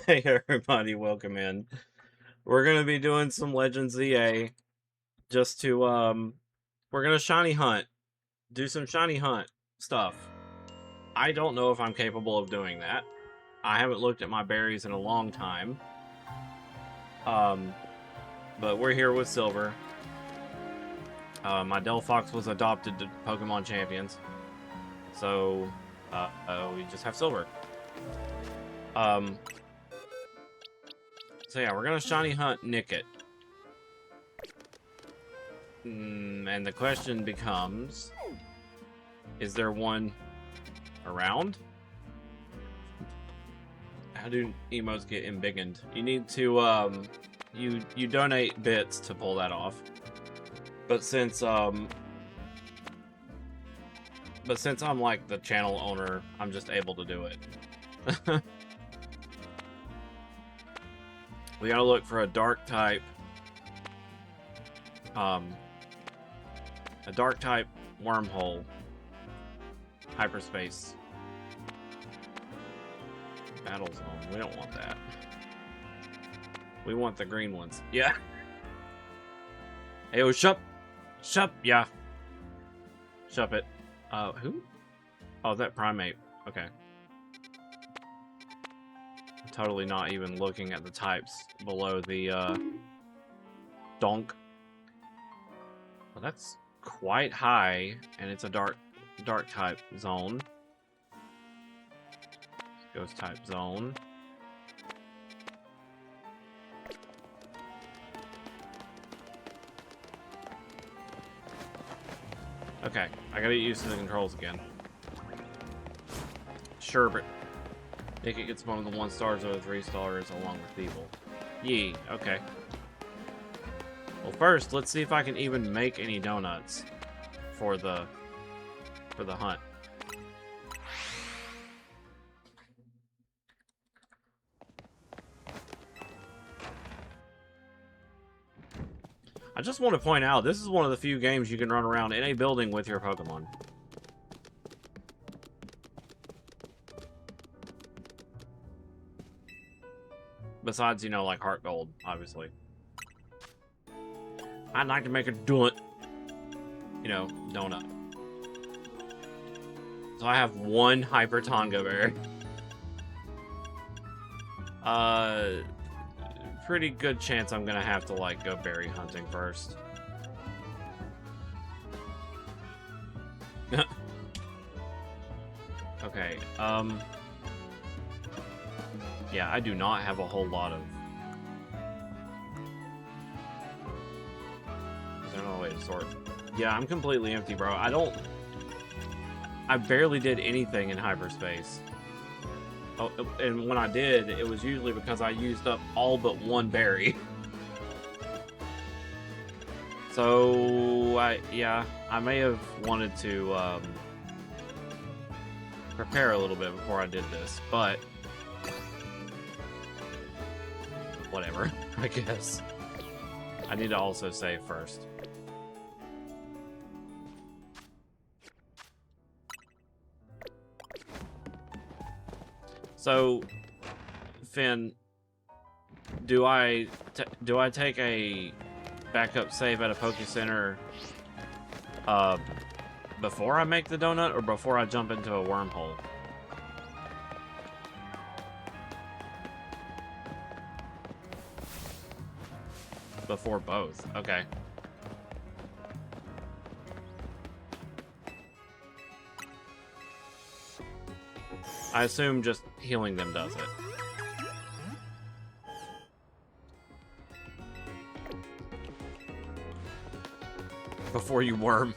Hey everybody, welcome in. We're gonna be doing some Legends EA just to we're gonna shiny hunt. Do some shiny hunt stuff. I don't know if I'm capable of doing that. I haven't looked at my berries in a long time. Um but we're here with Silver. My Delphox was adopted to Pokemon Champions. So we just have Silver. Um so yeah, we're gonna shiny hunt Nickit. And the question becomes, is there one around? How do emotes get embiggened? You need to you donate bits to pull that off. But since I'm like the channel owner, I'm just able to do it. We gotta look for a dark type wormhole hyperspace battle zone. We don't want that. We want the green ones. Yeah. Hey, Shup. Yeah. Shup it. Who? Oh, that Primate. Okay. Totally not even looking at the types below the, donk. Well, that's quite high, and it's a dark type zone. Ghost type zone. Okay, I gotta get used to the controls again. Sherbet. Nickit gets one of the 1 stars or the 3 stars along with people. Yee, okay. Well, first, let's see if I can even make any donuts for the hunt. I just want to point out, this is one of the few games you can run around in a building with your Pokemon. Besides, you know, like Heart Gold, obviously. I'd like to make a donut. You know, donut. So I have 1 Hyper Tonga Berry. Pretty good chance I'm gonna have to, like, go berry hunting first. Okay, yeah, I do not have a whole lot of... Is there no way to sort? Yeah, I'm completely empty, bro. I barely did anything in hyperspace. Oh, and when I did, it was usually because I used up all but 1 berry. So, I may have wanted to, prepare a little bit before I did this, but whatever, I guess. I need to also save first. So, Finn, do I take a backup save at a Poke Center before I make the donut or before I jump into a wormhole? Before both. Okay. I assume just healing them does it. Before you worm.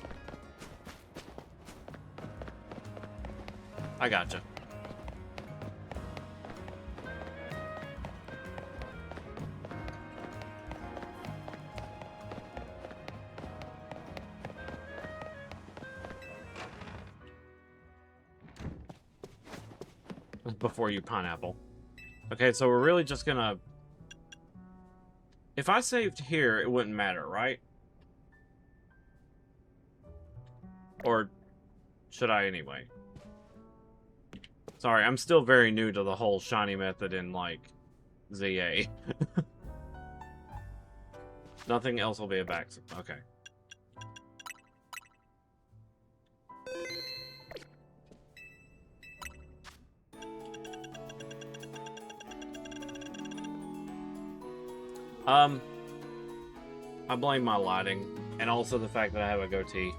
I gotcha. Before you pineapple. Okay, so we're really just gonna... If I saved here, it wouldn't matter, right? Or should I anyway? Sorry, I'm still very new to the whole shiny method in, like, ZA. Nothing else will be a back. Okay. I blame my lighting, and also the fact that I have a goatee.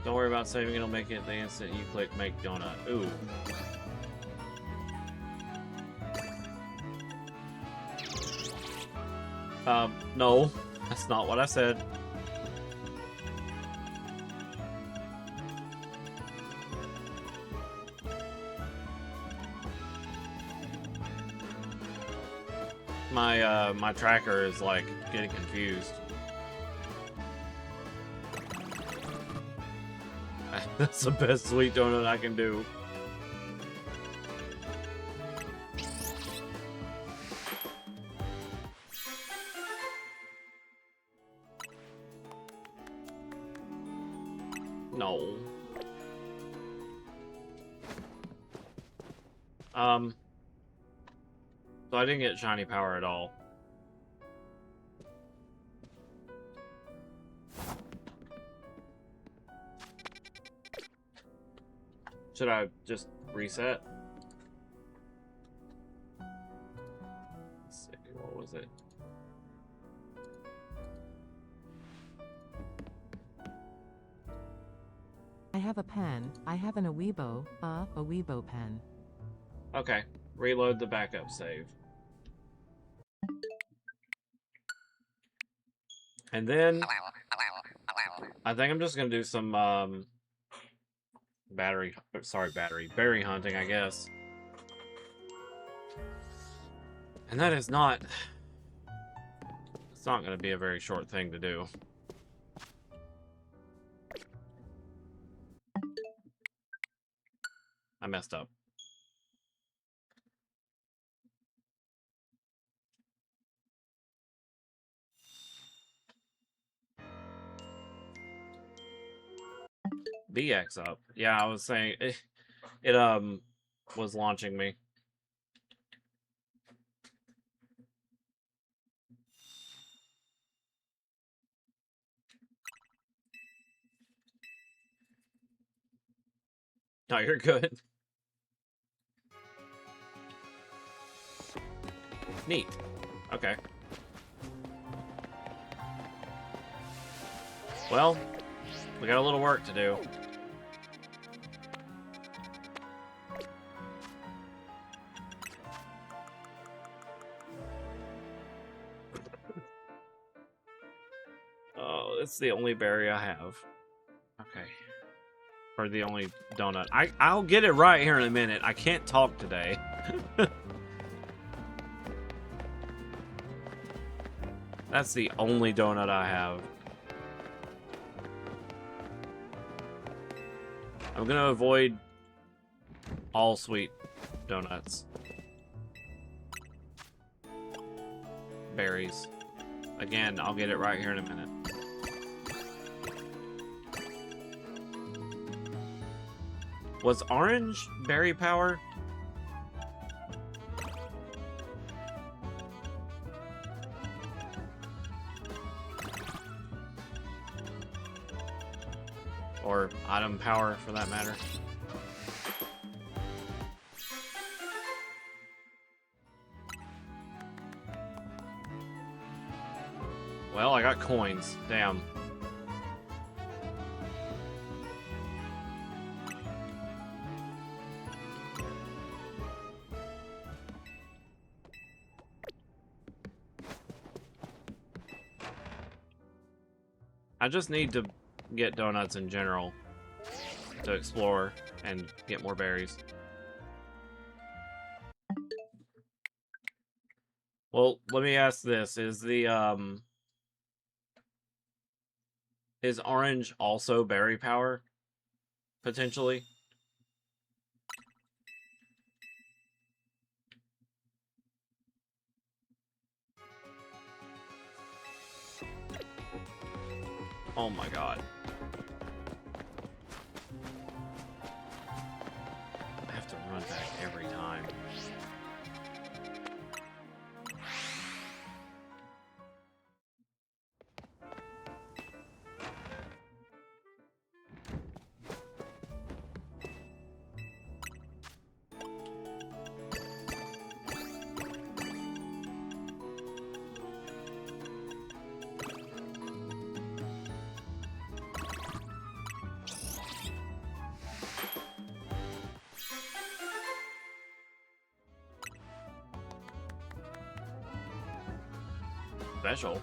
Don't worry about saving, it'll make it the instant you click make donut. Ooh. No. That's not what I said. My tracker is, like, getting confused. That's the best sweet donut I can do. No. So I didn't get shiny power at all. Should I just reset? Let's see, what was it? I have a pen. I have an Amiibo. A Amiibo pen. Okay. Reload the backup save. And then I think I'm just gonna do some berry hunting, I guess. And that is not, it's not gonna be a very short thing to do. I messed up. BX up. Yeah, I was saying it was launching me. No, you're good. Neat. Okay. Well, we got a little work to do. Oh, it's the only berry I have. Okay. Or the only donut. I'll get it right here in a minute. I can't talk today. That's the only donut I have. I'm gonna avoid all sweet donuts. Berries. Again, I'll get it right here in a minute. Was orange berry power? Or item power, for that matter. Well, I got coins. Damn. I just need to get donuts in general to explore and get more berries. Well, let me ask this. Is orange also berry power? Potentially? Oh my god. I have to run back every time. Special.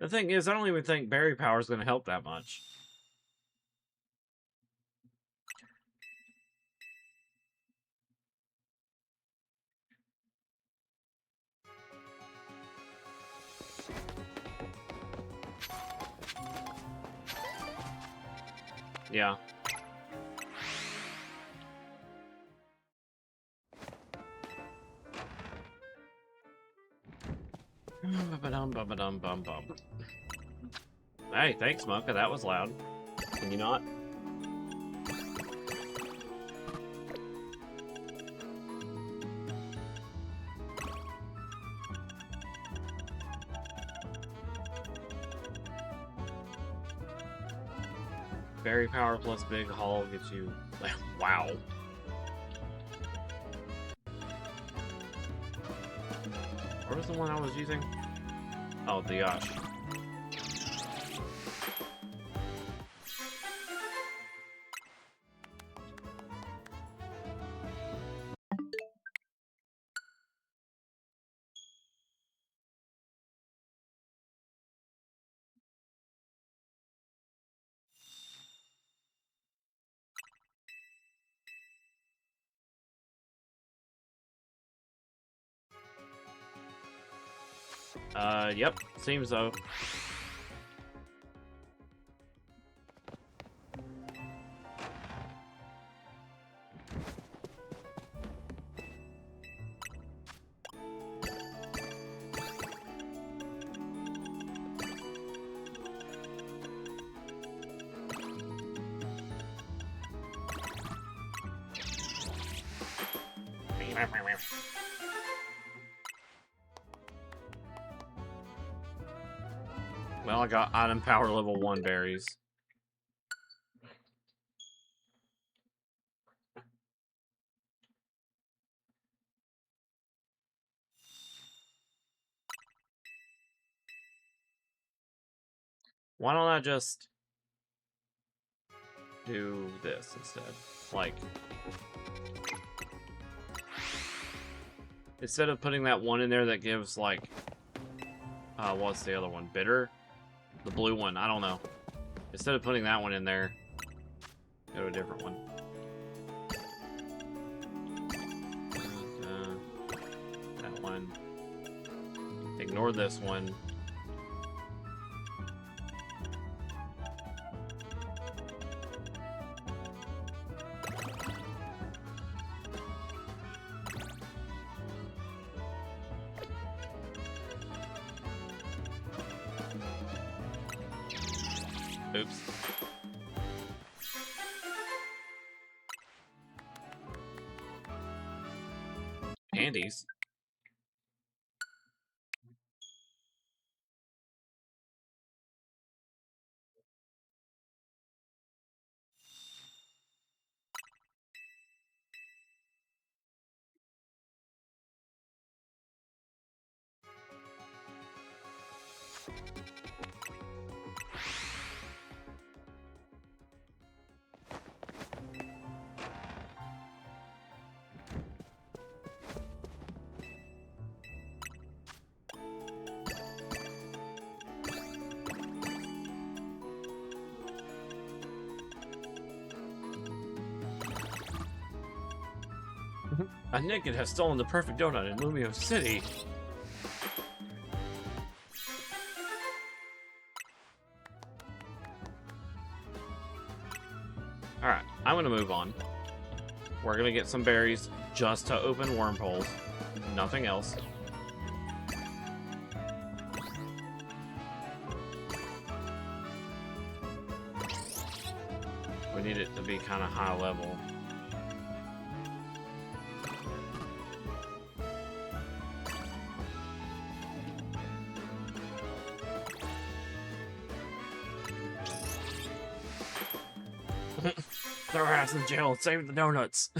The thing is, I don't even think berry power is going to help that much. Yeah. Hey, thanks, Monka. That was loud. Can you not? Berry power plus big haul gets you... Wow. Where was the one I was using? Oh, the Yosh. Yep. Seems so. Well, I got item power level 1 berries. Why don't I just do this instead? Like, instead of putting that one in there that gives, like, what's the other one? Bitter? The blue one, I don't know. Instead of putting that one in there, go to a different one. That one. Ignore this one. Oops. Candies. A naked has stolen the perfect donut in Lumio City. Alright, I'm gonna move on. We're gonna get some berries just to open wormholes. Nothing else. We need it to be kind of high level. Throw her ass in jail. Save the donuts.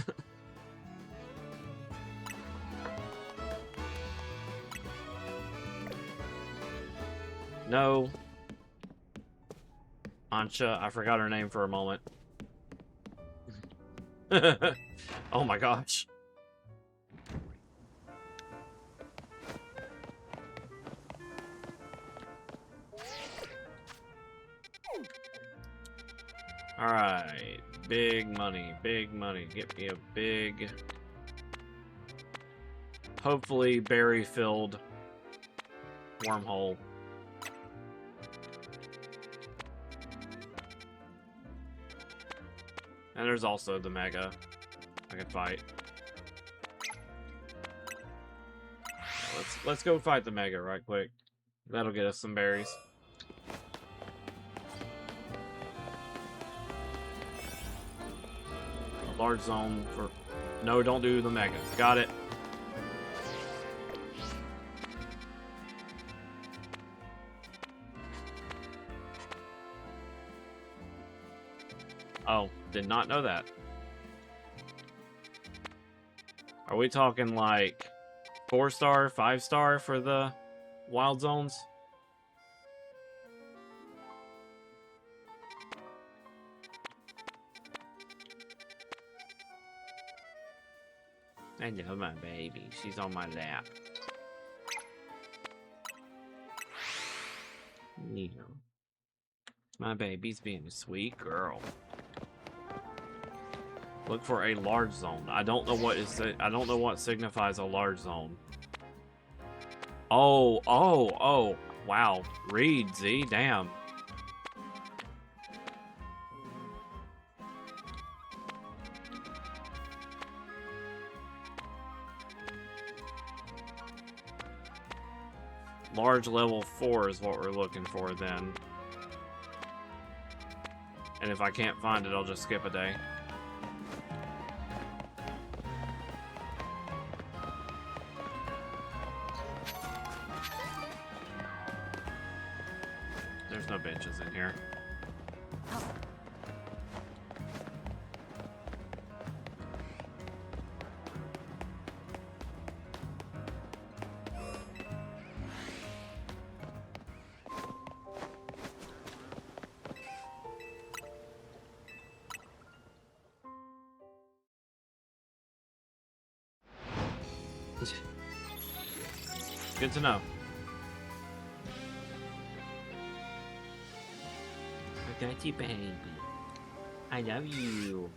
No. Ancha, I forgot her name for a moment. Oh my gosh. Alright. Big money. Big money. Get me a big... hopefully berry-filled wormhole. And there's also the mega I can fight. Let's go fight the mega right quick. That'll get us some berries. A large zone for... No, don't do the mega. Got it. Oh, did not know that. Are we talking like 4-star, 5-star for the wild zones? I love my baby. She's on my lap. Yeah. My baby's being a sweet girl. Look for a large zone. I don't know what is it. I don't know what signifies a large zone. Oh. Wow. Read, Z. Damn. Large level 4 is what we're looking for then. And if I can't find it, I'll just skip a day. There's no benches in here. Good to know. I got you, baby. I love you.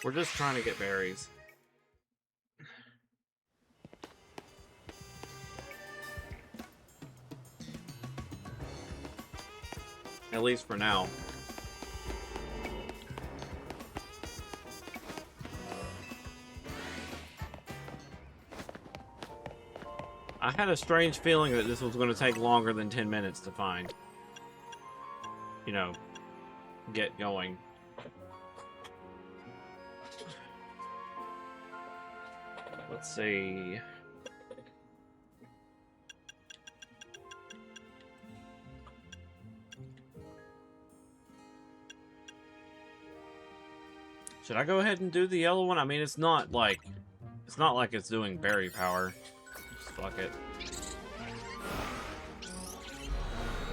We're just trying to get berries. At least for now. I had a strange feeling that this was going to take longer than 10 minutes to find. You know, get going. Let's see. Should I go ahead and do the yellow one? I mean, it's not like it's doing berry power. Just fuck it.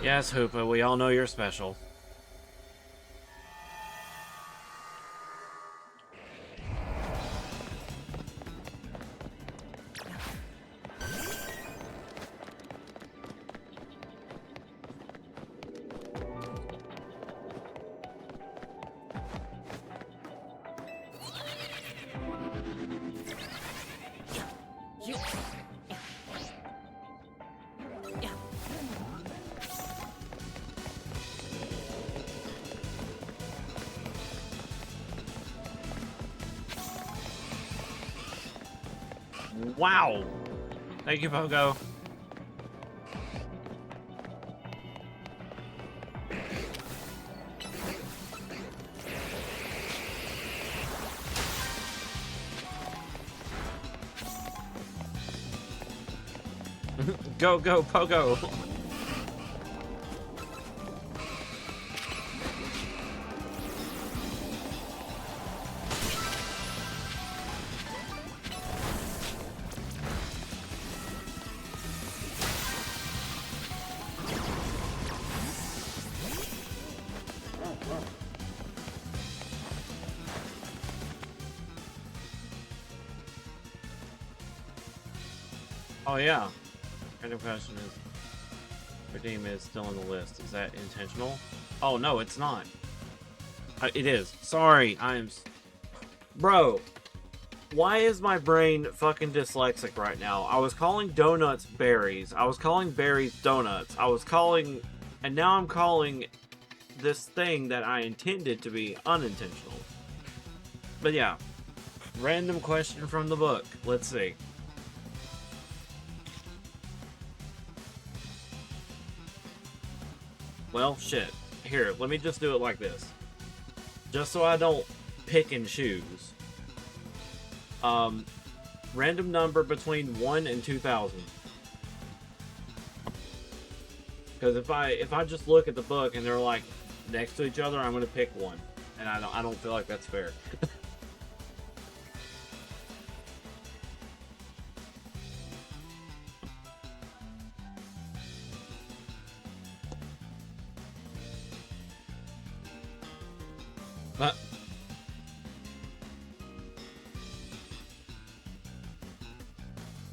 Yes, Hoopa, we all know you're special. Wow. Thank you, Pogo. Go, go, Pogo. Oh yeah. Random question is, redeem is still on the list. Is that intentional? Oh no, it's not. It is. Sorry, bro. Why is my brain fucking dyslexic right now? I was calling donuts berries. I was calling berries donuts. And now I'm calling this thing that I intended to be unintentional. But yeah. Random question from the book. Let's see. Well, shit. Here, let me just do it like this. Just so I don't pick and choose. Random number between 1 and 2,000. Because if I just look at the book and they're like next to each other, I'm gonna pick one. And I don't feel like that's fair.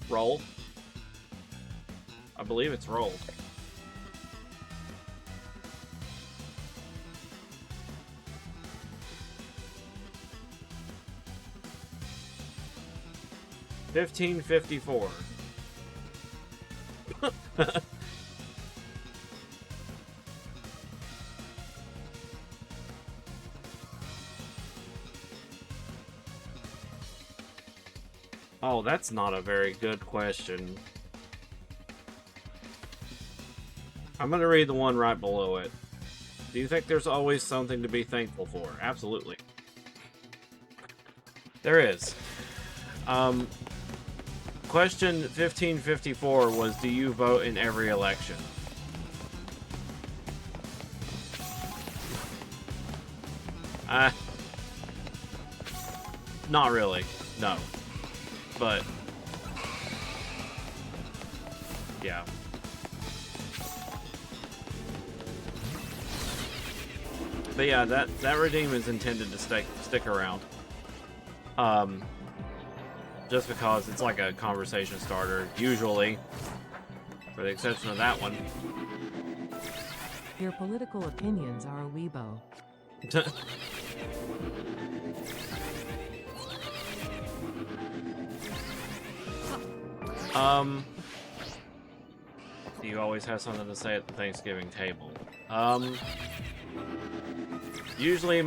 Roll. I believe it's roll. $15.54. Oh, that's not a very good question. I'm gonna read the one right below it. Do you think there's always something to be thankful for? Absolutely. There is. Question 1554 was, do you vote in every election? Not really. No. But yeah. But yeah, that redeem is intended to stick around. Just because it's like a conversation starter, usually. For the exception of that one. Your political opinions are a weebo. You always have something to say at the Thanksgiving table. Usually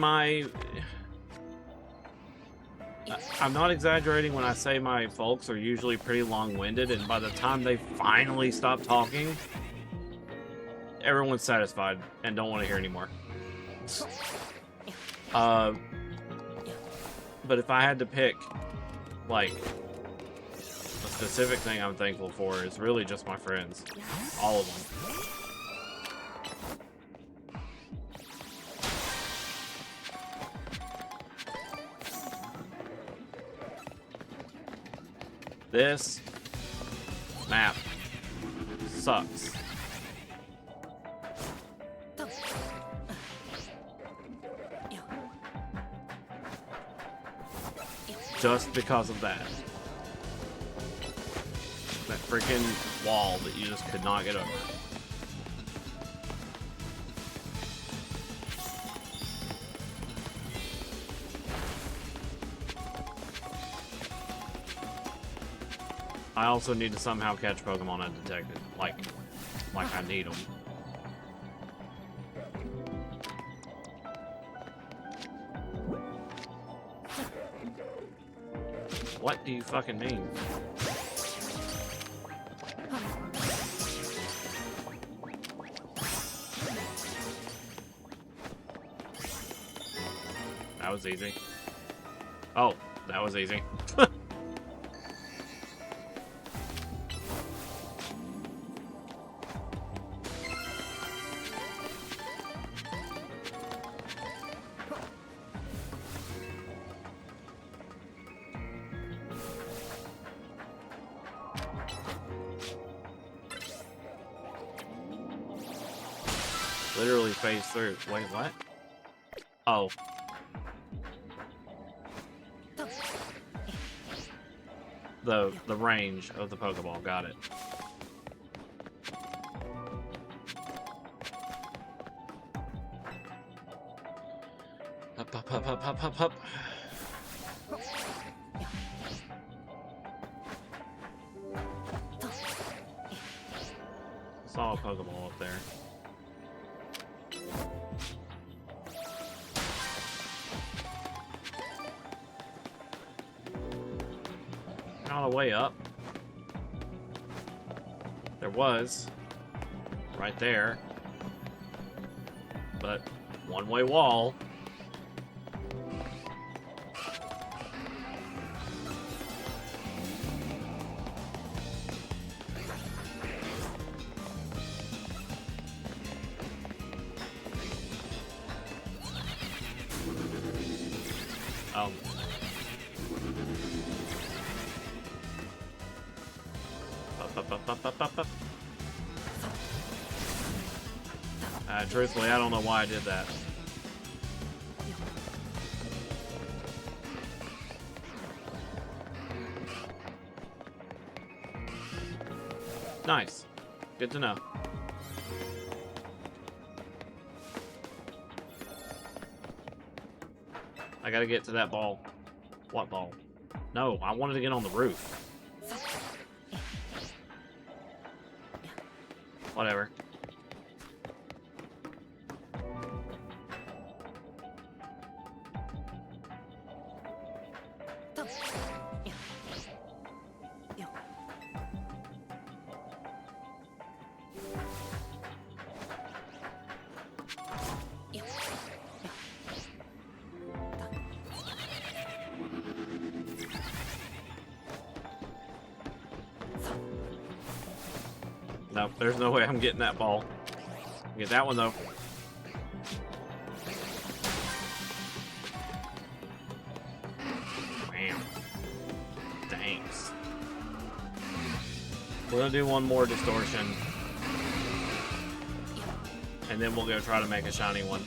I'm not exaggerating when I say my folks are usually pretty long-winded, and by the time they finally stop talking, everyone's satisfied and don't want to hear anymore. But if I had to pick, like, a specific thing I'm thankful for, is really just my friends. All of them. This map sucks. Just because of that. That freaking wall that you just could not get over. I also need to somehow catch Pokemon undetected. Like I need them. What do you fucking mean? That was easy. Oh, that was easy. Literally phase through. Wait, what? Oh. The range of the Pokeball, got it. Up, up, up, up, up, up, up. Saw a Pokeball up there. Not a way up. There was. Right there. But one-way wall. Oh. Up. Truthfully, I don't know why I did that. Nice. Good to know. I gotta get to that ball. What ball? No, I wanted to get on the roof. Whatever. No, there's no way I'm getting that ball. Get that one though. Bam. Thanks. We're gonna do one more distortion. And then we'll go try to make a shiny one.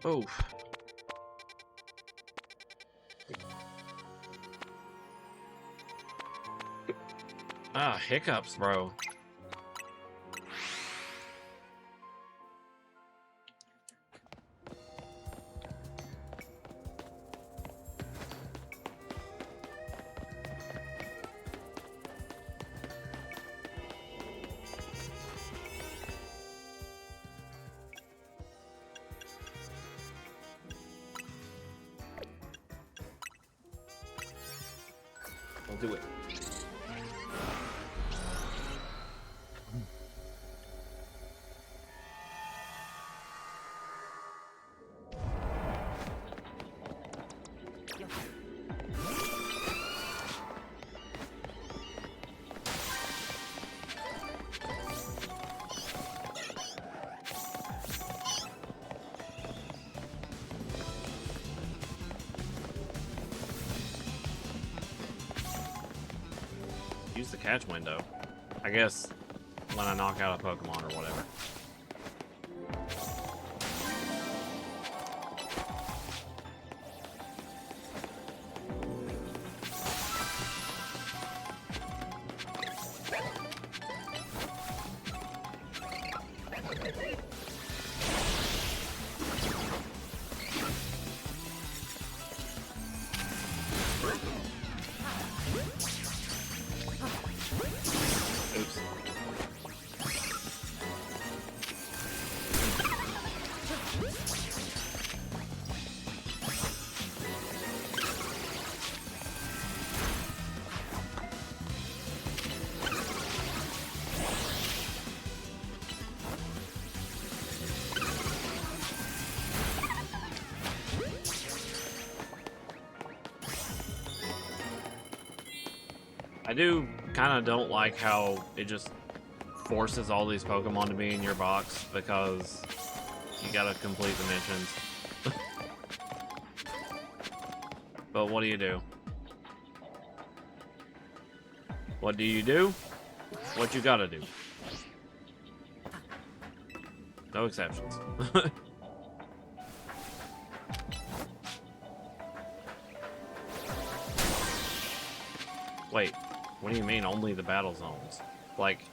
Oof. Ah, hiccups, bro. We'll do it. Use the catch window. I guess when I knock out a Pokemon or whatever. I do kind of don't like how it just forces all these Pokemon to be in your box because you gotta complete the missions. But what do you do? What do you do? What you gotta do. No exceptions. Wait, what do you mean only the battle zones? Like...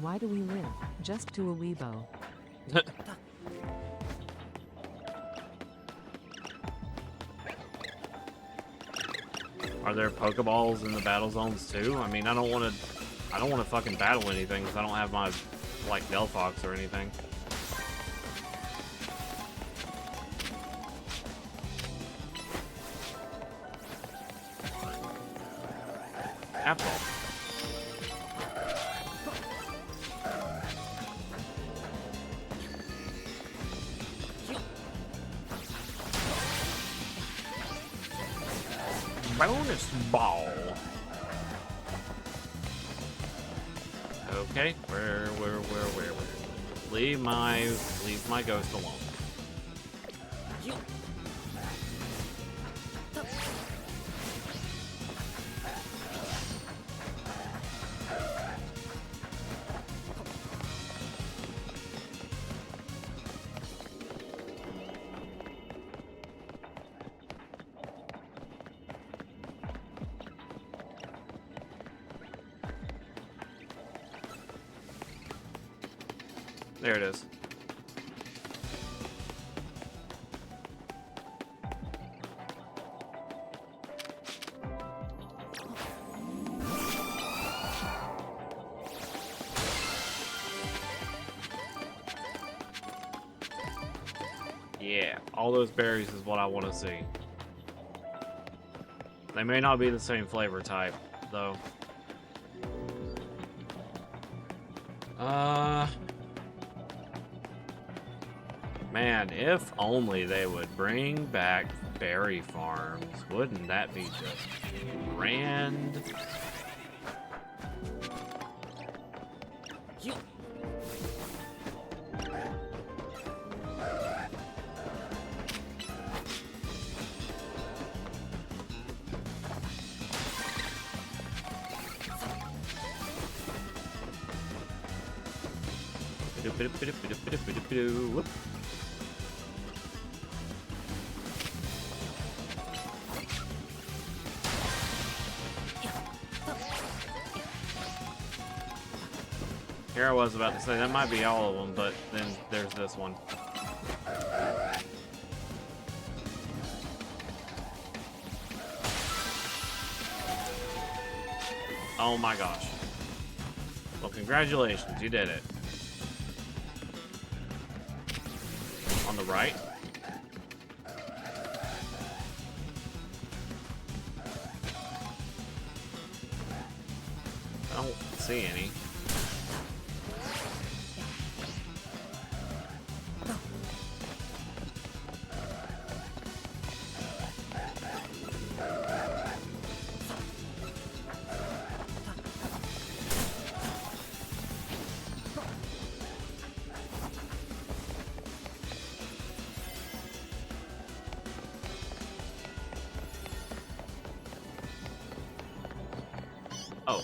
Why do we live? Just to a Weebo. Are there Pokeballs in the battle zones too? I mean, I don't want to fucking battle anything because I don't have my, like, Delphox or anything. Apple. Bonus ball. Okay, where? Leave my ghost alone. There it is. Yeah, all those berries is what I want to see. They may not be the same flavor type, though. Man, if only they would bring back berry farms. Wouldn't that be just grand? Whoop. Here I was about to say, that might be all of them, but then there's this one. Oh my gosh. Well, congratulations, you did it. On the right? I don't see any. Oh.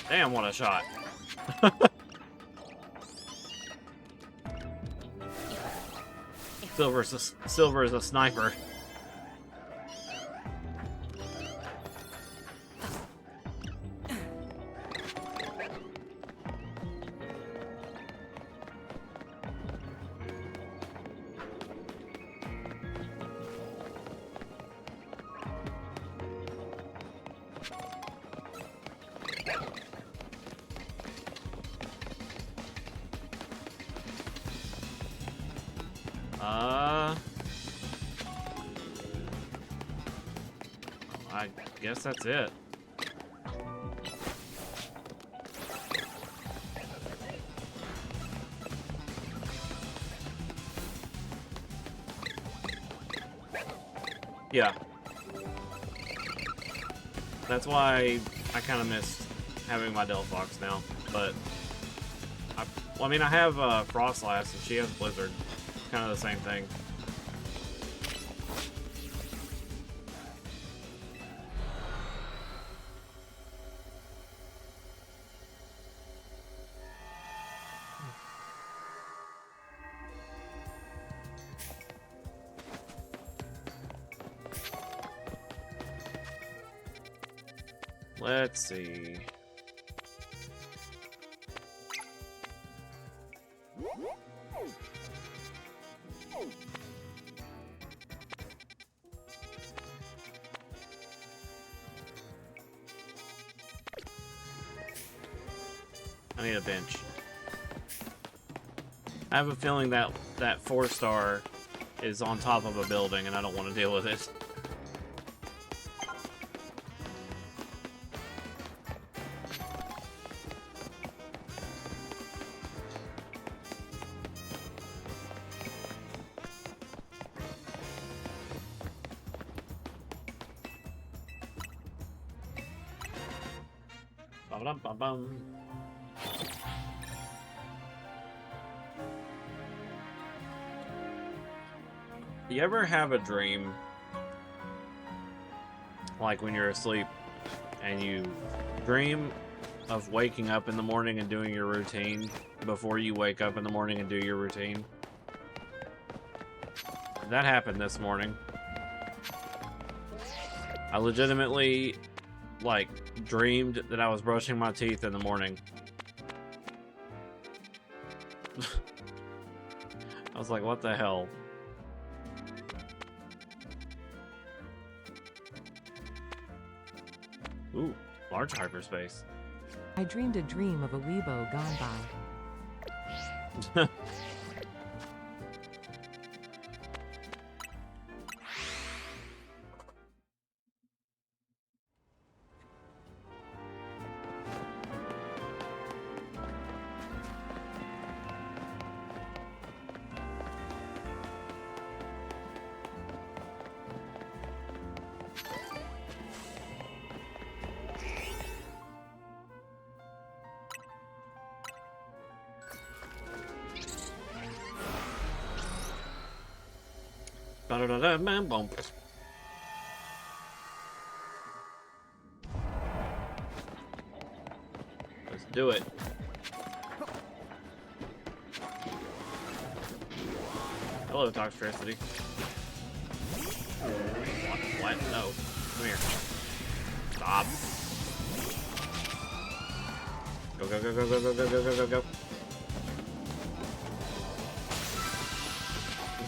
Damn, what a shot. Silver is a sniper. I guess that's it. Yeah. That's why I kind of missed having my Delphox now, but well, I mean, I have Frostlass and she has Blizzard. It's kind of the same thing. Let's see. I need a bench. I have a feeling that that 4-star is on top of a building and I don't want to deal with it. Bum-bum-bum-bum. You ever have a dream, like when you're asleep, and you dream of waking up in the morning and doing your routine before you wake up in the morning and do your routine? That happened this morning. I legitimately, like, dreamed that I was brushing my teeth in the morning. I was like, what the hell? Ooh, large hyperspace. I dreamed a dream of a Weebo gone by. Ba-da-da-da-bam-bum. Let's do it. Hello, Toxtricity. What? No. Come here. Stop. Go, go, go, go, go, go, go, go, go, go, go.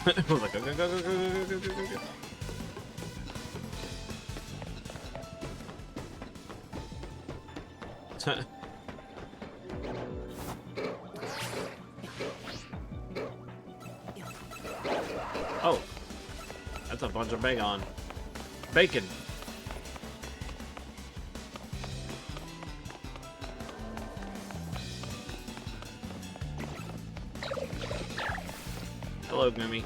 I was like, go, go, go, go, go, go, go, go, go, go. Oh, that's a bunch of bacon. Bacon. Hello, Gummy.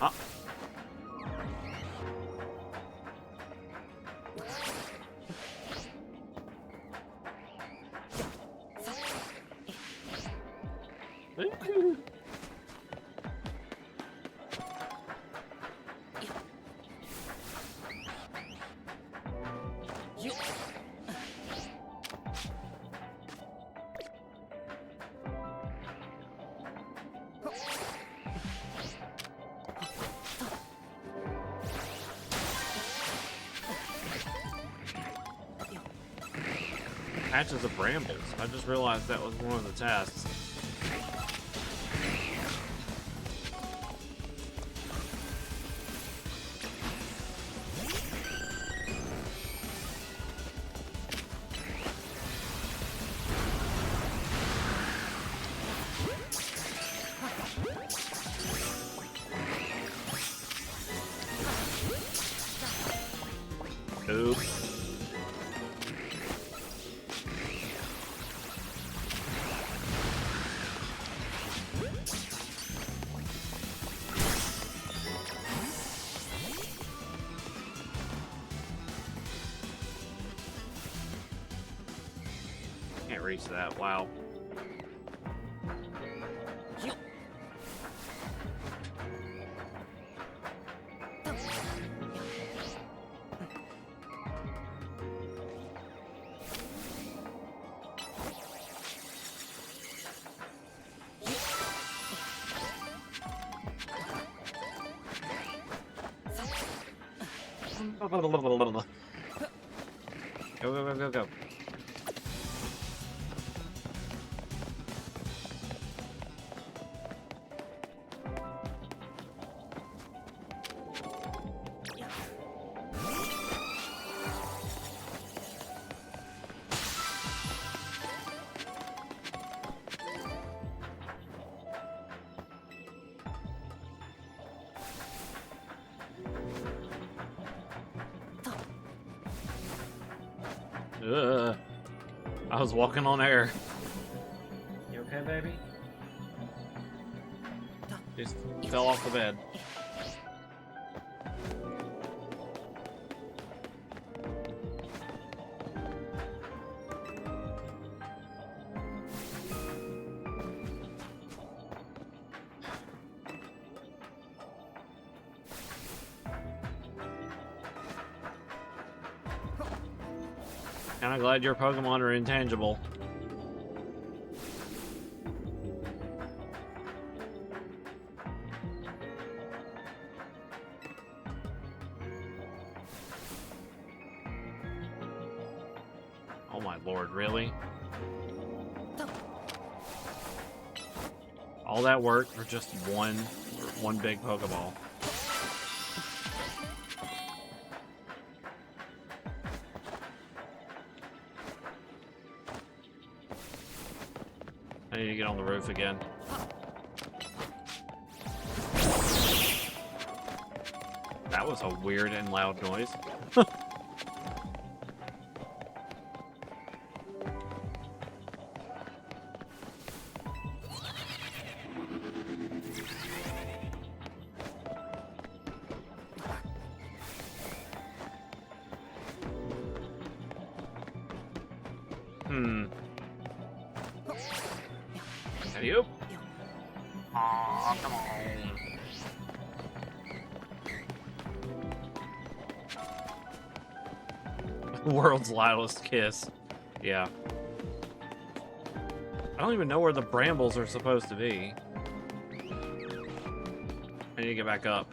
Ah. Patches of brambles. I just realized that was one of the tasks. Oop. Can't reach that. Wow. Go, go, go, go, go. Ugh. I was walking on air. You okay, baby? Just fell off the bed. Kinda glad your Pokemon are intangible. Oh my lord, really? All that work for just one big Pokeball. I need to get on the roof again. That was a weird and loud noise. You? Aw, come on. World's loudest kiss. Yeah. I don't even know where the brambles are supposed to be. I need to get back up.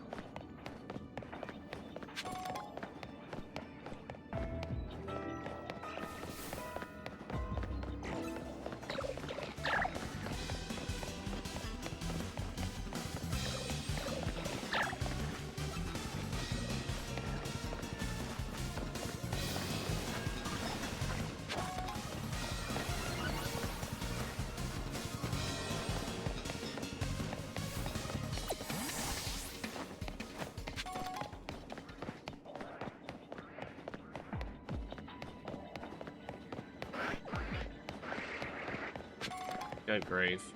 Good grief.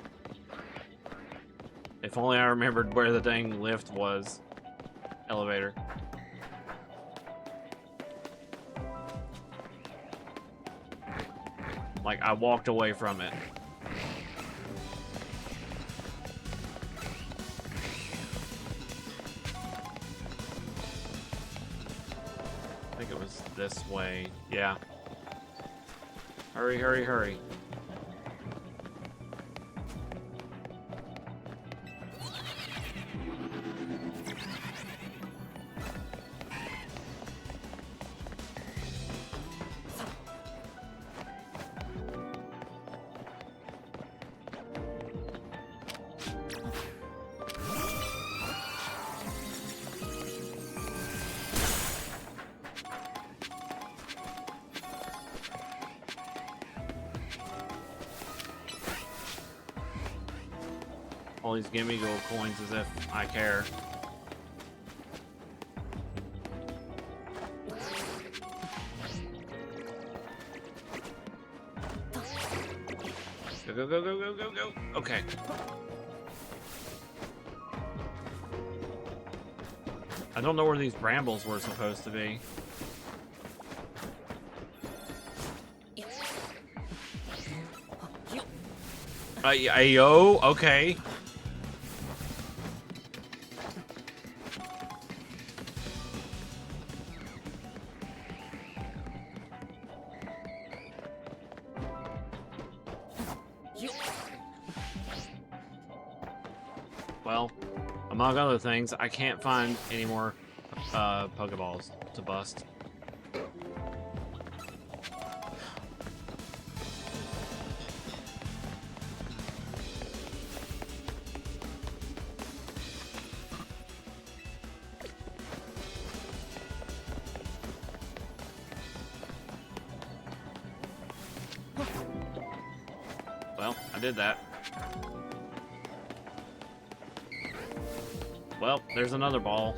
If only I remembered where the dang lift was. Elevator. Like, I walked away from it. I think it was this way. Yeah. Hurry, hurry, hurry. All these gimme gold coins as if I care. go, go, go, go, go, go. Okay. I don't know where these brambles were supposed to be. Yo, okay. Well, among other things, I can't find any more Pokeballs to bust. Well, I did that. Well, there's another ball.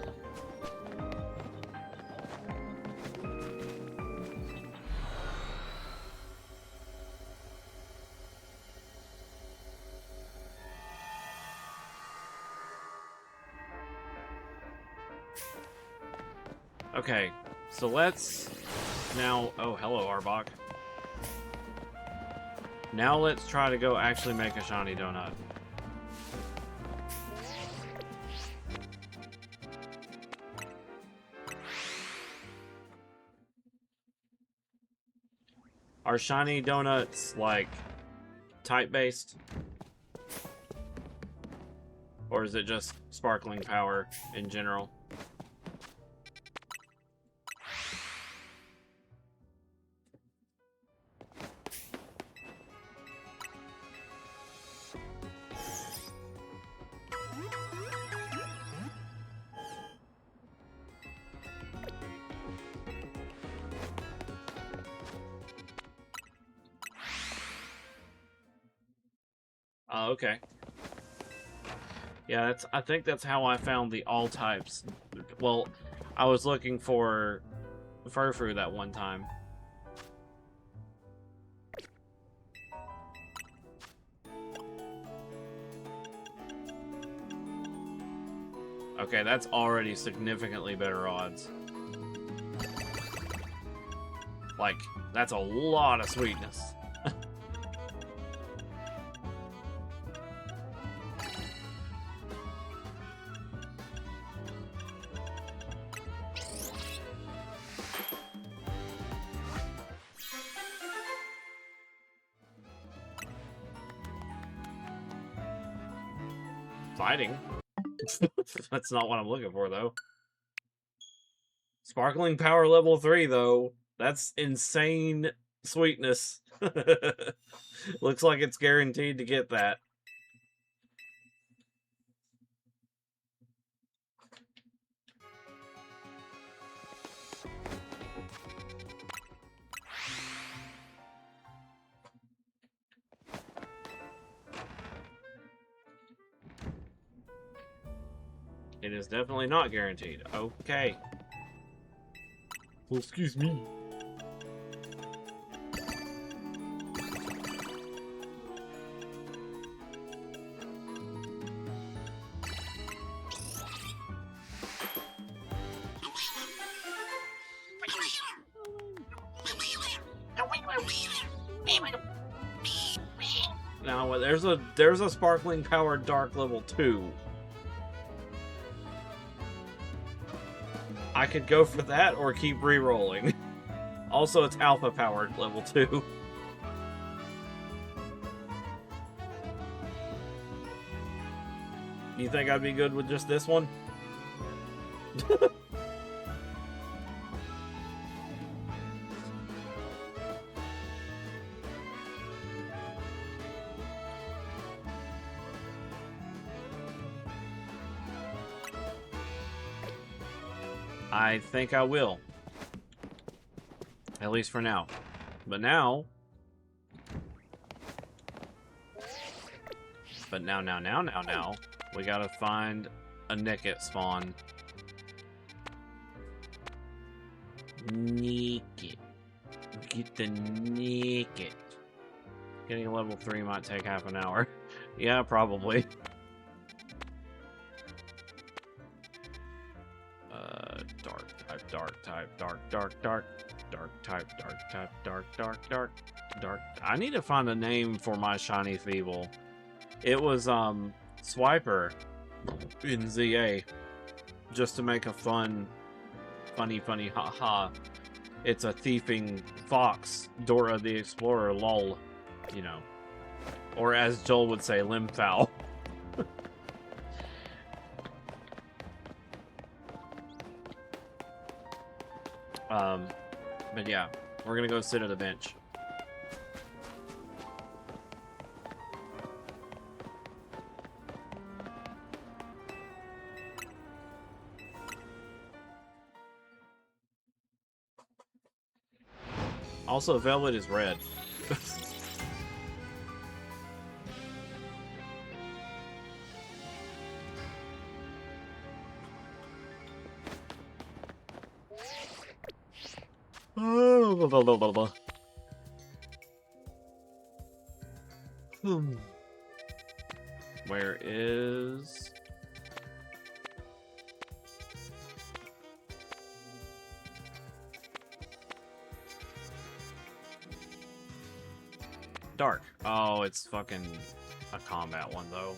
Okay, so let's now... Oh, hello, Arbok. Now let's try to go actually make a shiny donut. Are shiny donuts, like, type-based? Or is it just sparkling power in general? Oh, okay. Yeah, I think that's how I found the all types. Well, I was looking for Furfrou that one time. Okay, that's already significantly better odds. Like, that's a lot of sweetness. Fighting. That's not what I'm looking for, though. Sparkling power level 3, though. That's insane sweetness. Looks like it's guaranteed to get that. It is definitely not guaranteed. Okay. Well, excuse me. Now, there's a sparkling powered dark level 2. I could go for that or keep re-rolling. Also, it's alpha powered level 2. You think I'd be good with just this one? I think I will. At least for now. But now... now, we gotta find a Nickit spawn. Nickit. Get the Nickit. Getting a level 3 might take half an hour. Yeah, probably. Dark type, dark. I need to find a name for my shiny Feeble. It was, Swiper in ZA. Just to make a funny, haha. It's a thieving fox, Dora the Explorer, lol. You know. Or as Joel would say, limfowl. But yeah, we're gonna go sit at a bench. Also, Velvet is red. Where is... Dark. Oh, it's fucking a combat one, though.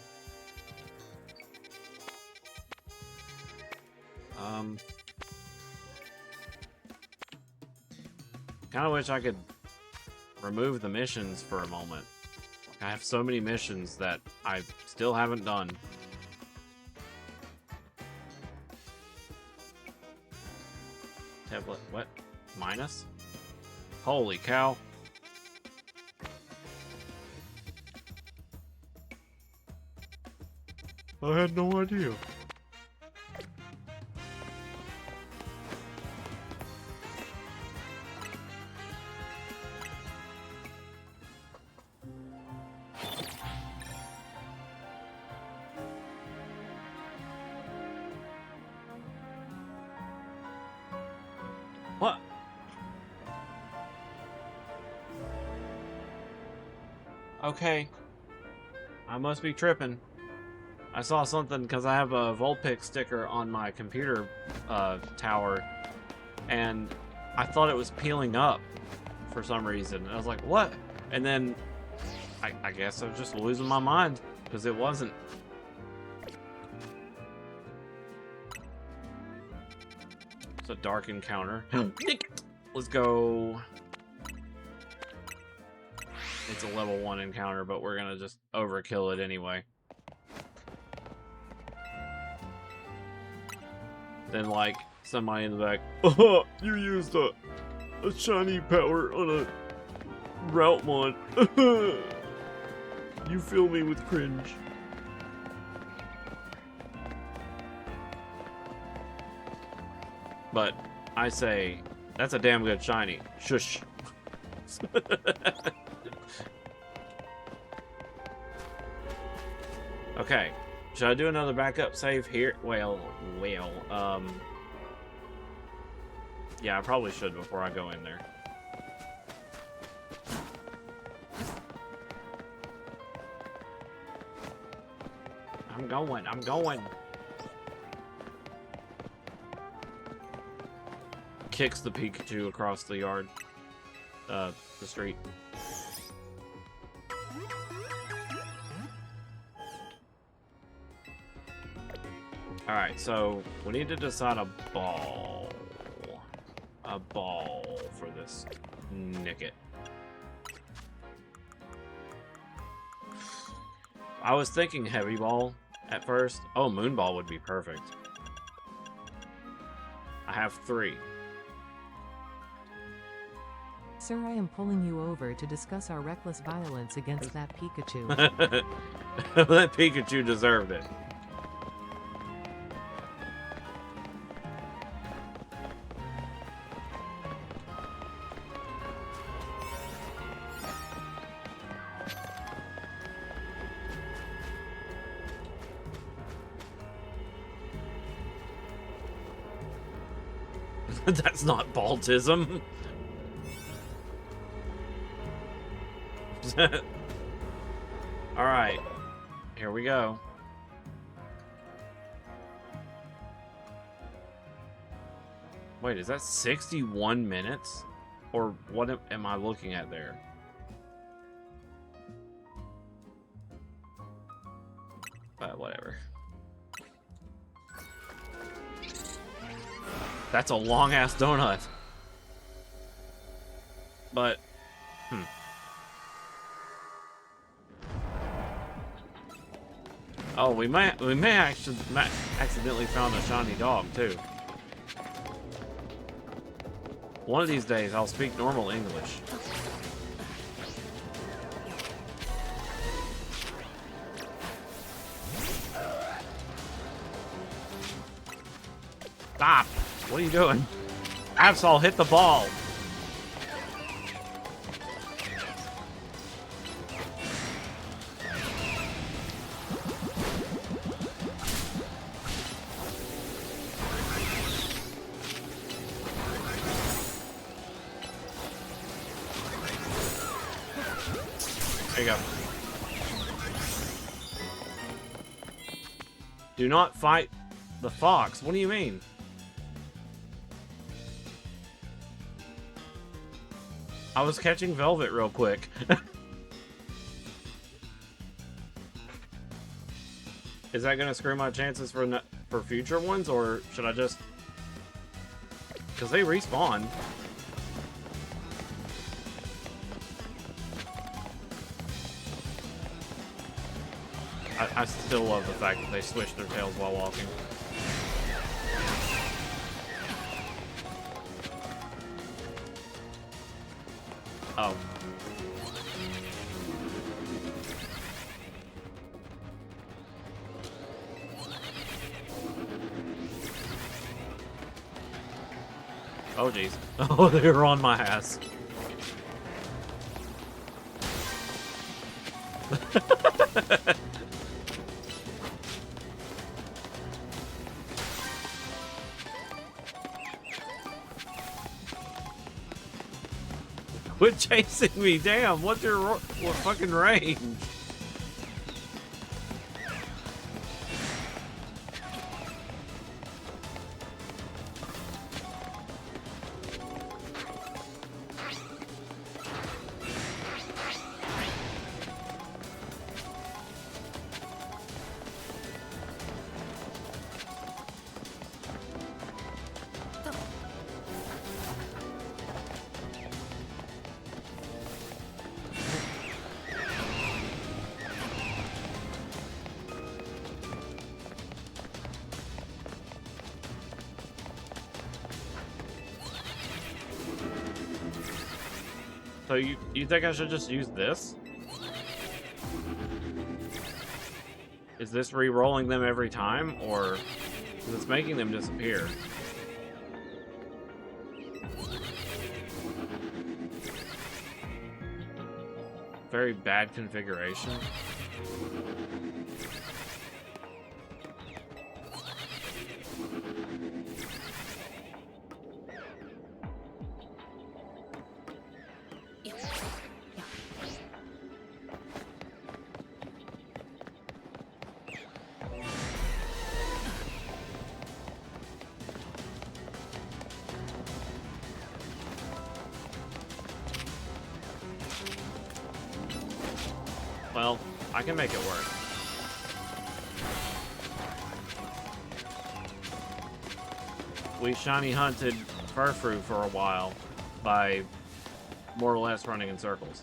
Kind of wish I could remove the missions for a moment. I have so many missions that I still haven't done. Tablet, what? Minus? Holy cow. I had no idea. What? Okay. I must be tripping. I saw something because I have a Vulpix sticker on my computer tower, and I thought it was peeling up for some reason. I was like, what? And then I guess I was just losing my mind because it wasn't. It's a dark encounter. Let's go. It's a level 1 encounter, but we're gonna just overkill it anyway. Then, like, somebody in the back, oh, you used a shiny power on a Routmon. You fill me with cringe. But I say, that's a damn good shiny. Shush. Okay. Should I do another backup save here? Well, yeah, I probably should before I go in there. I'm going. Kicks the Pikachu across the yard. The street. Alright, so we need to decide a ball. A ball for this Nickit. I was thinking heavy ball at first. Oh, moon ball would be perfect. I have 3. Sir, I am pulling you over to discuss our reckless violence against that Pikachu. That Pikachu deserved it. That's not baltism. Alright. Here we go. Wait, is that 61 minutes? Or what am I looking at there? Whatever. That's a long-ass donut. But, Oh, we may actually accidentally found a shiny dog too. One of these days, I'll speak normal English. Stop! What are you doing? Absol, hit the ball! There you go. Do not fight the fox. What do you mean? I was catching Velvet real quick. Is that gonna screw my chances for future ones, or should I just? Because they respawn. I still love the fact that they switch their tails while walking. Oh. Oh, jeez. Oh, they were on my ass. Quit chasing me, damn! What's your what fucking range? So you think I should just use this? Is this re-rolling them every time, or is it's making them disappear? Very bad configuration. Well, I can make it work. We shiny hunted Furfrou for a while by more or less running in circles.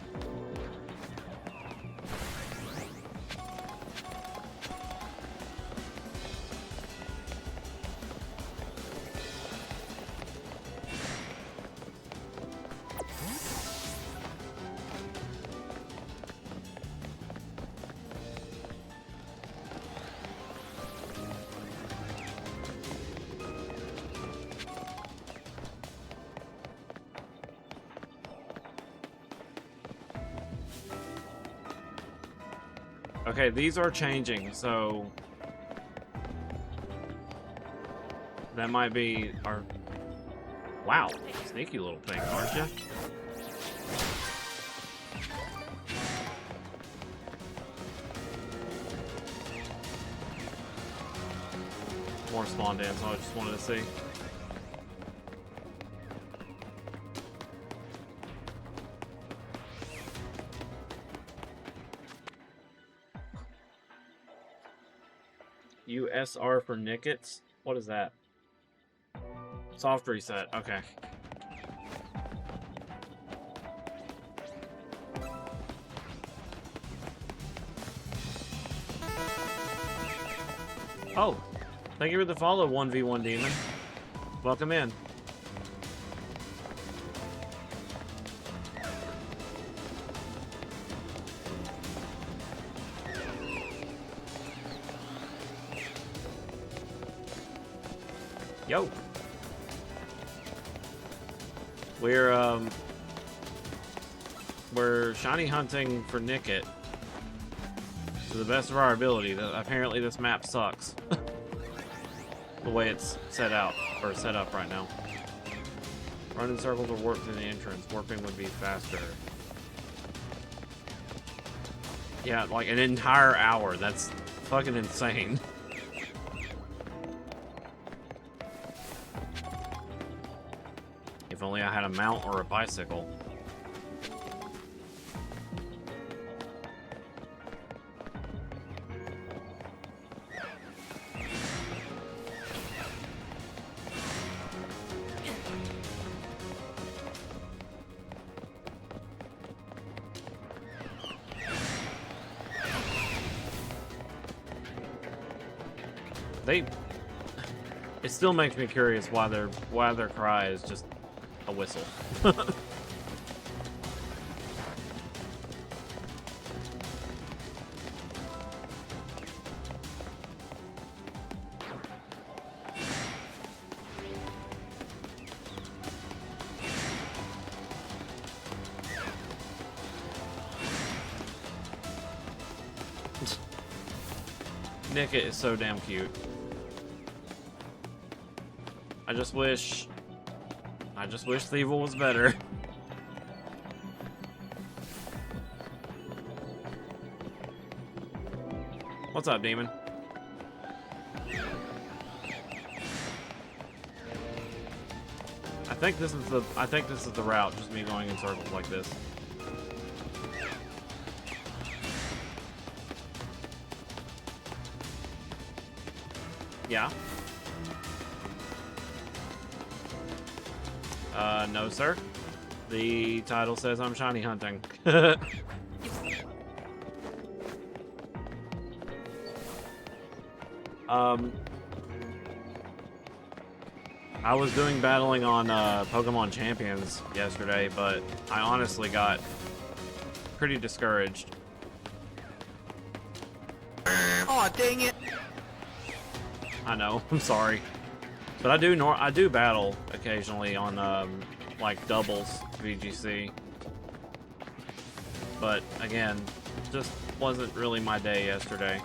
Okay, these are changing, so that might be our... Wow, sneaky little thing, aren't you? more spawned in, so I just wanted to see. USR for Nickets? What is that? Soft reset, okay. Oh, thank you for the follow, 1v1 Demon. Welcome in. Yo. We're shiny hunting for Nicket to the best of our ability. Apparently this map sucks. The way it's set out, or set up right now. Run in circles or warp through the entrance. Warping would be faster. Yeah, like an entire hour. That's fucking insane. If only I had a mount or a bicycle. It still makes me curious why their cry is just a whistle. Nicket is so damn cute. I just wish Thievul was better. What's up, Demon? I think this is the route, just me going in circles like this. Yeah. No, sir. The title says I'm shiny hunting. I was doing battling on Pokemon Champions yesterday, but I honestly got pretty discouraged. Aw, dang it! I know, I'm sorry. But I do battle occasionally on like doubles VGC. But again, just wasn't really my day yesterday.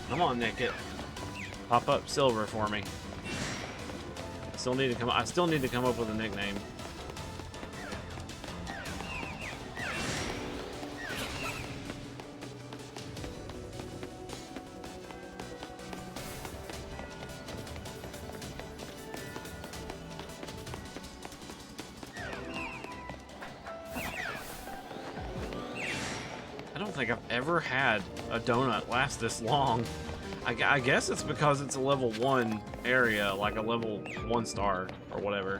Come on, Nicket. Pop up silver for me. I still need to come up with a nickname. I don't think I've ever had a donut last this long. I guess it's because it's a level 1 area, like a level 1 star or whatever.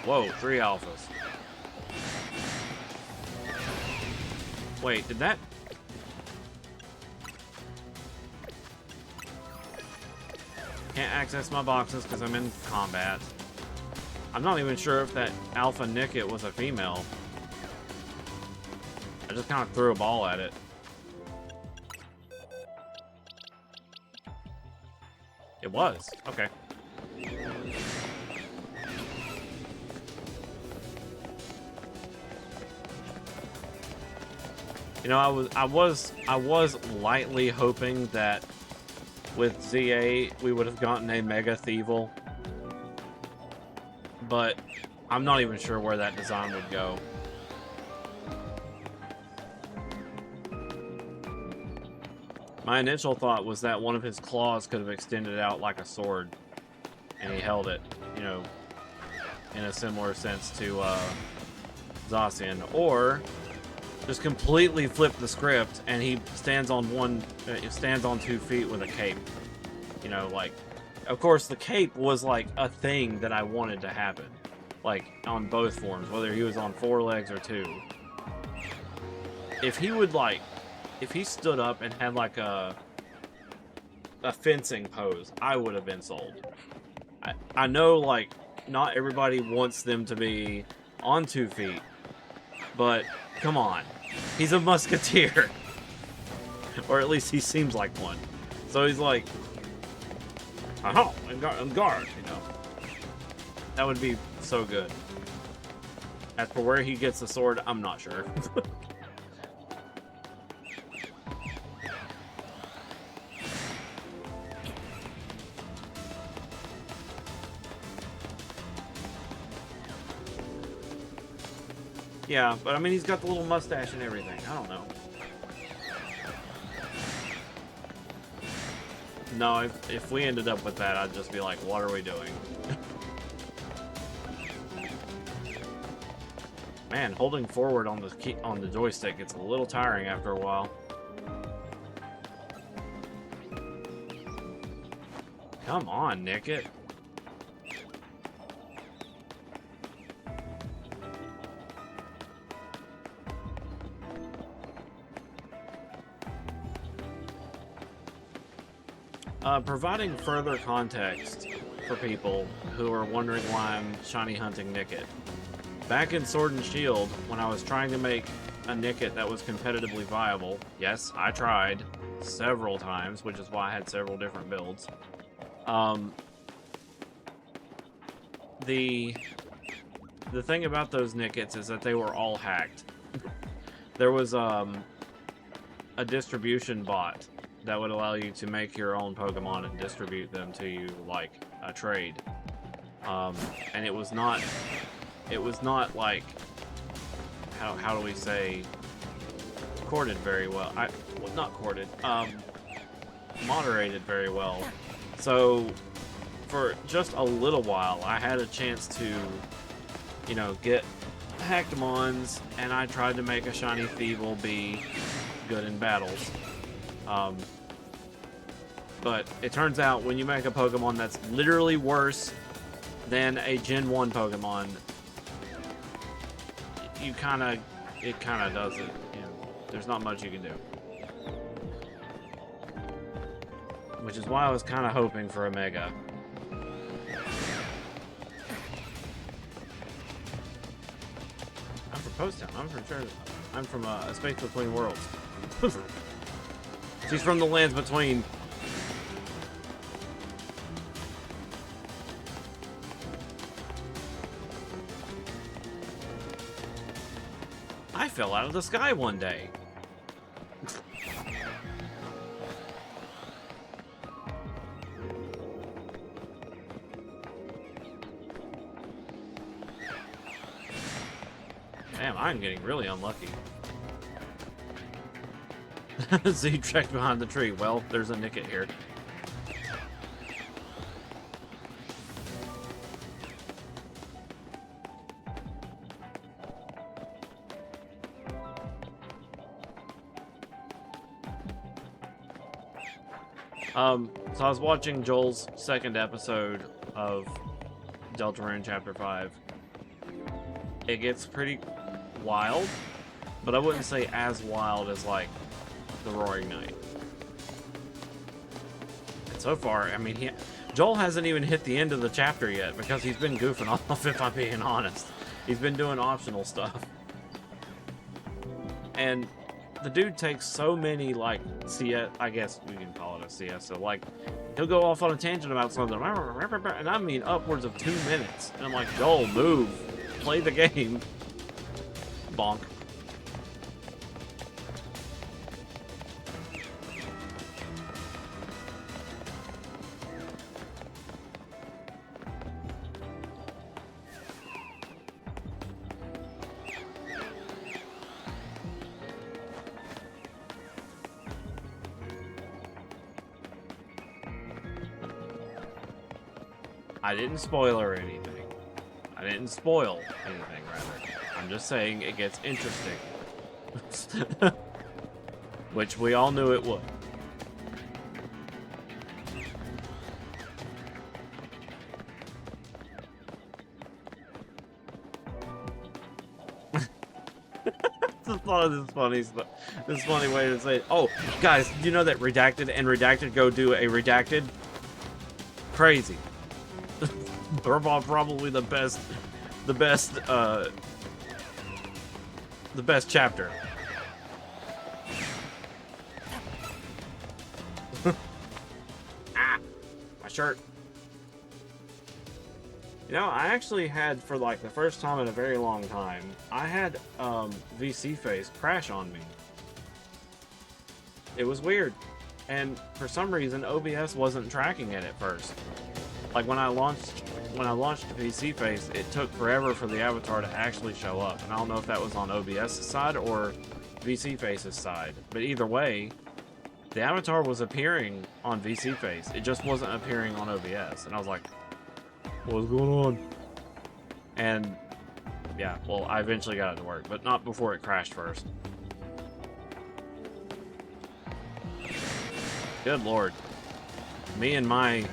Whoa, 3 alphas. Wait, did that... Can't access my boxes because I'm in combat. I'm not even sure if that Alpha Nickit was a female. I just kind of threw a ball at it. It was. Okay. You know, I was lightly hoping that with Z8 we would have gotten a Mega Thievel, but I'm not even sure where that design would go. My initial thought was that one of his claws could have extended out like a sword, and he held it, you know, in a similar sense to Zacian, or just completely flip the script and he stands on 2 feet with a cape. You know, like, of course the cape was like a thing that I wanted to happen, like on both forms, whether he was on 4 legs or 2. If he would like, if he stood up and had like a fencing pose, I would have been sold. I know, like, not everybody wants them to be on 2 feet, but come on. He's a musketeer. Or at least he seems like one. So he's like, aha, on guard, you know. That would be so good. As for where he gets the sword, I'm not sure. Yeah, but I mean, he's got the little mustache and everything. I don't know. No, if we ended up with that, I'd just be like, what are we doing? Man, holding forward on the joystick gets a little tiring after a while. Come on, Nickit. Providing further context for people who are wondering why I'm shiny hunting Nickit. Back in Sword and Shield, when I was trying to make a Nickit that was competitively viable, yes, I tried several times, which is why I had several different builds. The thing about those Nickits is that they were all hacked. There was a distribution bot that would allow you to make your own Pokemon and distribute them to you like a trade. And it was not like, how do we say, courted very well. Well, not courted, moderated very well. So for just a little while, I had a chance to, you know, get Hackmons, and I tried to make a shiny Thievel be good in battles. But it turns out when you make a Pokemon that's literally worse than a Gen 1 Pokemon, it kind of doesn't, you know, there's not much you can do. Which is why I was kind of hoping for a Mega. I'm from Post Town. I'm from a space between worlds. She's from the lands between. I fell out of the sky one day. Damn, I'm getting really unlucky. So you checked behind the tree. Well, there's a Nickit here. So I was watching Joel's second episode of Deltarune Chapter 5. It gets pretty wild, but I wouldn't say as wild as, like, the Roaring Knight. And so far, I mean, Joel hasn't even hit the end of the chapter yet because he's been goofing off, if I'm being honest. He's been doing optional stuff. And the dude takes so many, like, CS, I guess we can call it a CS, so, like, he'll go off on a tangent about something, and I mean upwards of 2 minutes. And I'm like, Joel, move. Play the game. Bonk. I didn't spoiler anything. I didn't spoil anything, rather. I'm just saying it gets interesting. Which we all knew it would. Just thought of this funny way to say it. Oh, guys, do you know that Redacted and Redacted go do a Redacted? Crazy. They're probably the best chapter. Ah, my shirt. You know, I actually had, for like the first time in a very long time, I had VC Face crash on me. It was weird. And for some reason, OBS wasn't tracking it at first. Like when I launched VC Face, it took forever for the avatar to actually show up. And I don't know if that was on OBS's side or VC Face's side. But either way, the avatar was appearing on VC Face. It just wasn't appearing on OBS. And I was like, what's going on? And yeah, well, I eventually got it to work, but not before it crashed first. Good lord. Me and my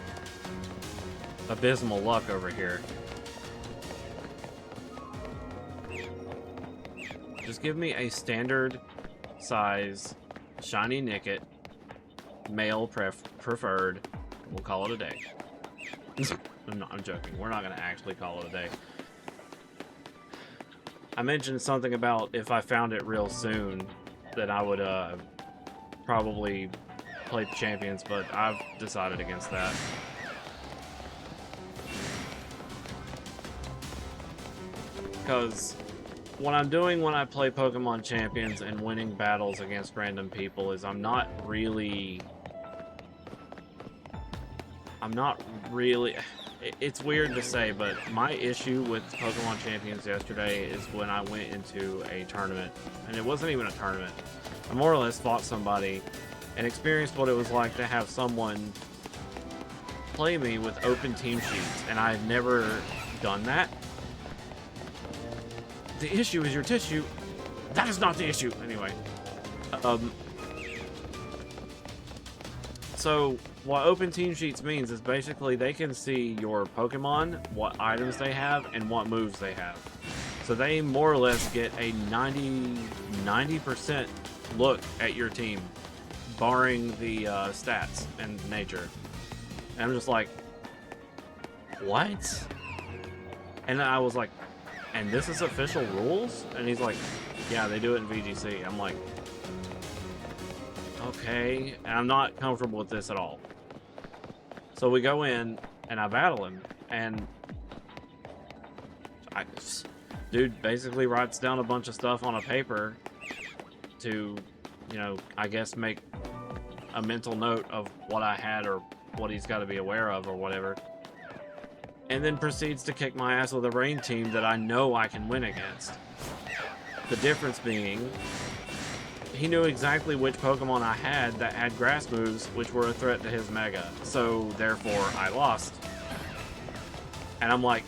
abysmal luck over here. Just give me a standard size shiny Nickit, male preferred. We'll call it a day. I'm joking. We're not going to actually call it a day. I mentioned something about if I found it real soon that I would probably play Champions, but I've decided against that. Because what I'm doing when I play Pokemon Champions and winning battles against random people is I'm not really... It's weird to say, but my issue with Pokemon Champions yesterday is when I went into a tournament, and it wasn't even a tournament. I more or less fought somebody and experienced what it was like to have someone play me with open team sheets, and I've never done that. The issue is your tissue. That is not the issue. Anyway. So, what open team sheets means is basically they can see your Pokemon, what items they have, and what moves they have. So they more or less get a 90% look at your team, barring the stats and nature. And I'm just like, what? And I was like, and this is official rules? And he's like, yeah, they do it in VGC. I'm like, okay. And I'm not comfortable with this at all. So we go in, and I battle him, and dude basically writes down a bunch of stuff on a paper to, you know, I guess make a mental note of what I had or what he's got to be aware of or whatever. And then proceeds to kick my ass with a rain team that I know I can win against. The difference being, he knew exactly which Pokemon I had that had grass moves, which were a threat to his Mega. So, therefore, I lost. And I'm like,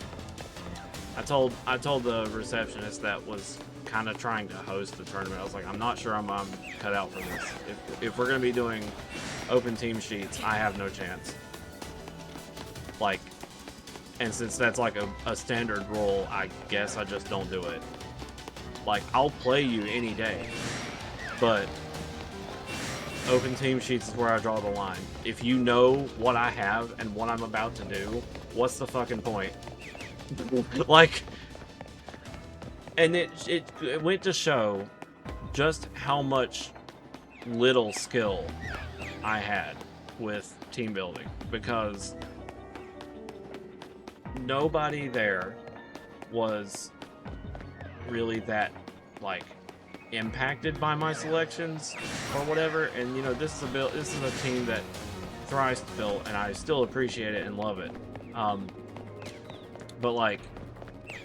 I told the receptionist that was kind of trying to host the tournament, I was like, I'm not sure I'm cut out for this. If we're going to be doing open team sheets, I have no chance. Like, and since that's like a standard rule, I guess I just don't do it. Like, I'll play you any day. But open team sheets is where I draw the line. If you know what I have and what I'm about to do, what's the fucking point? Like, and it went to show just how much little skill I had with team building, because nobody there was really that, like, impacted by my selections or whatever. And you know, this is a team that Thrice built, and I still appreciate it and love it. But like,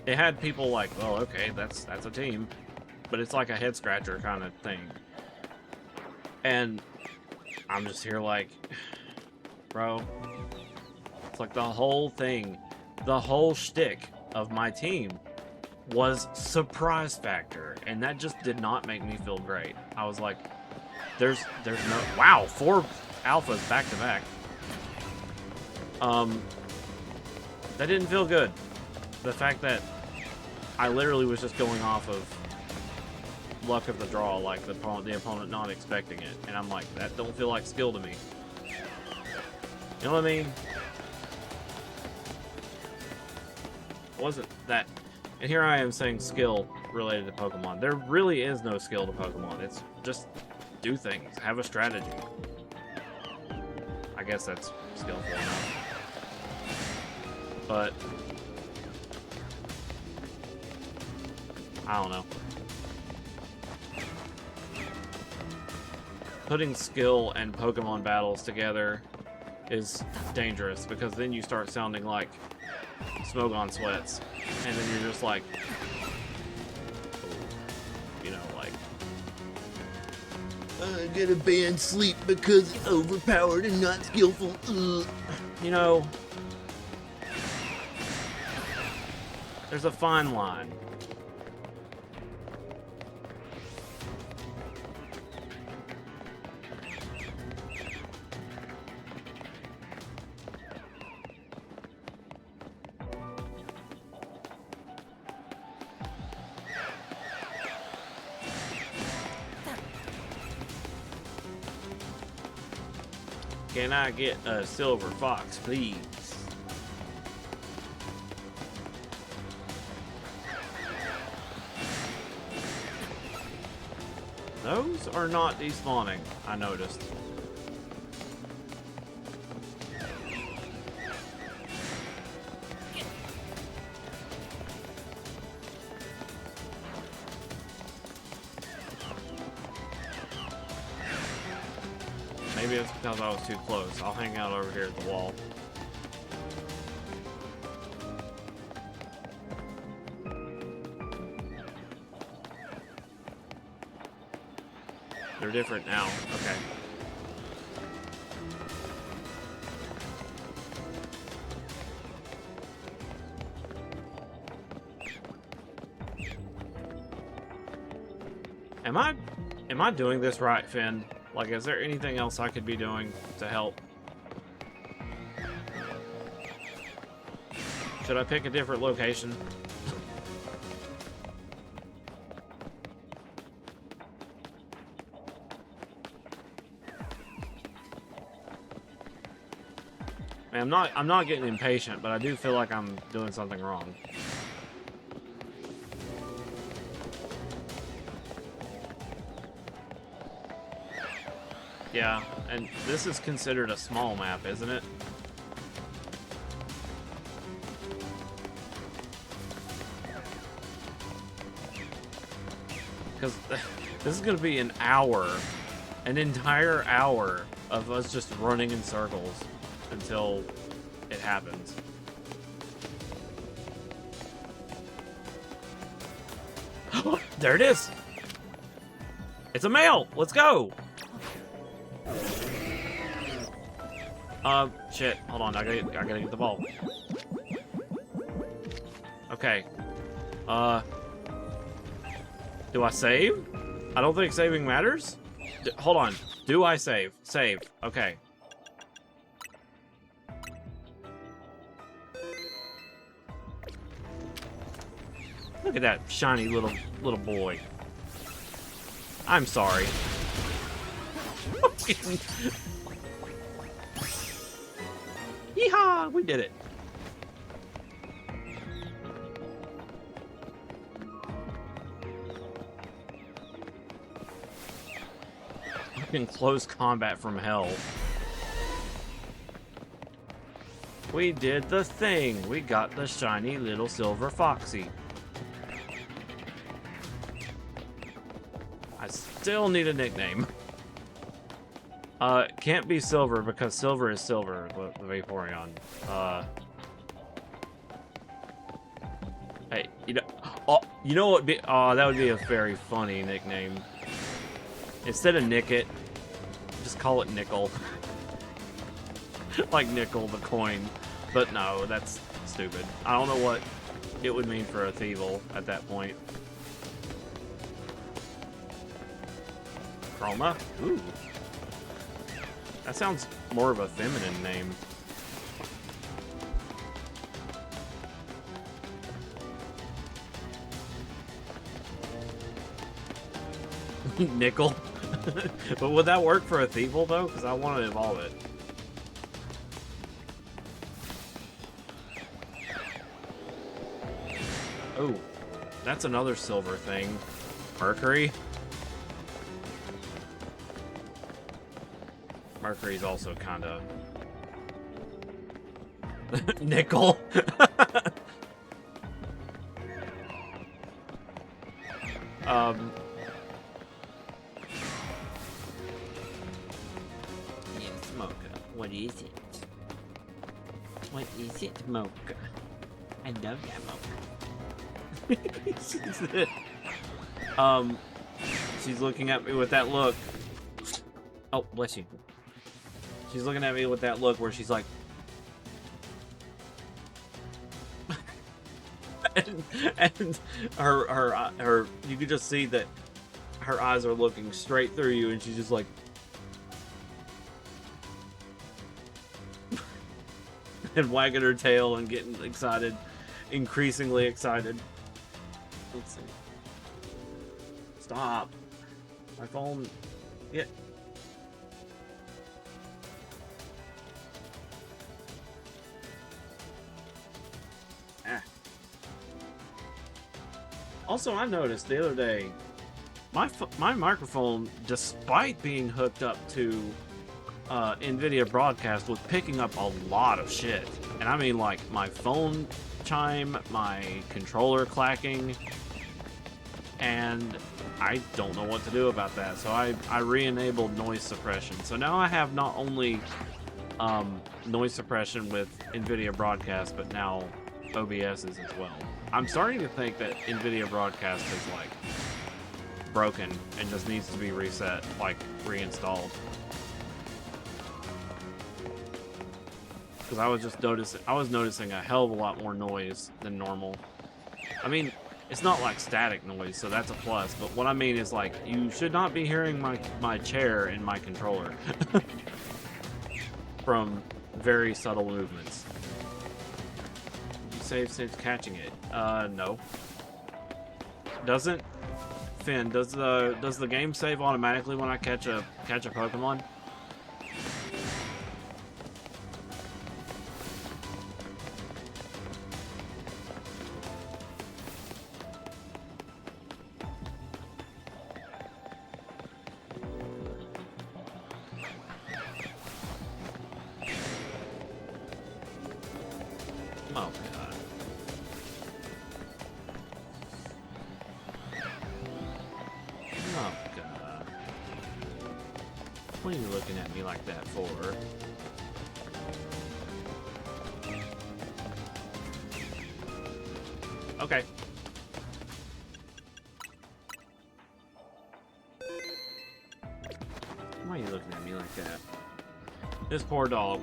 it had people like, well, okay, that's a team, but it's like a head scratcher kind of thing. And I'm just here like, bro, it's like the whole thing, the whole shtick of my team was surprise factor, and that just did not make me feel great. I was like, there's no, wow, 4 alphas back to back. That didn't feel good. The fact that I literally was just going off of luck of the draw, like the opponent not expecting it, and I'm like, that don't feel like skill to me. You know what I mean? Wasn't that? And here I am saying skill related to Pokemon. There really is no skill to Pokemon. It's just do things, have a strategy. I guess that's skillful enough. But I don't know. Putting skill and Pokemon battles together is dangerous, because then you start sounding like Smogon Sweats, and then you're just like, you know, like, I'm gonna ban Sleep because it's overpowered and not skillful. Ugh. you know, there's a fine line. Can I get a silver fox, please? Those are not despawning, I noticed. Maybe it's because I was too close. I'll hang out over here at the wall. They're different now. Okay. Am I doing this right, Finn? Like, is there anything else I could be doing to help? Should I pick a different location? Man, I'm not getting impatient, but I do feel like I'm doing something wrong. Yeah, and this is considered a small map, isn't it? Because this is going to be an hour, an entire hour of us just running in circles until it happens. There it is! It's a male! Let's go! Shit. Hold on. I gotta get the ball. Okay. Do I save? I don't think saving matters. Hold on. Do I save? Save. Okay. Look at that shiny little boy. I'm sorry. fucking... Yeehaw! We did it. Fucking close combat from hell. We did the thing. We got the shiny little silver foxy. I still need a nickname. Can't be silver because silver is silver, the Vaporeon. Hey, you know what? That would be a very funny nickname. Instead of Nickit, just call it Nickel. Like Nickel the coin. But no, that's stupid. I don't know what it would mean for a Thievul at that point. Chroma? Ooh. That sounds more of a feminine name. Nickel. But would that work for a Thievul though? Because I want to evolve it. Oh, that's another silver thing. Mercury. Mercury's also kind of nickel. Yes, Mocha. What is it? What is it, Mocha? I love that Mocha. She's looking at me with that look. Oh, bless you. She's looking at me with that look where she's like, and her, you can just see that her eyes are looking straight through you, and she's just like, and wagging her tail and getting excited, increasingly excited. Let's see. Stop. My phone. Yeah. Also, I noticed the other day, my microphone, despite being hooked up to NVIDIA Broadcast, was picking up a lot of shit. And I mean, like, my phone chime, my controller clacking, and I don't know what to do about that. So I re-enabled noise suppression. So now I have not only noise suppression with NVIDIA Broadcast, but now OBS's as well. I'm starting to think that NVIDIA Broadcast is like broken and just needs to be reset, like reinstalled. Because I was noticing a hell of a lot more noise than normal. I mean, it's not like static noise, so that's a plus. But what I mean is, like, you should not be hearing my chair and my controller from very subtle movements. Save since catching it. No. Doesn't? Finn, does the game save automatically when I catch a Pokemon? Oh god. Oh god. What are you looking at me like that for? Okay. Why are you looking at me like that? This poor dog.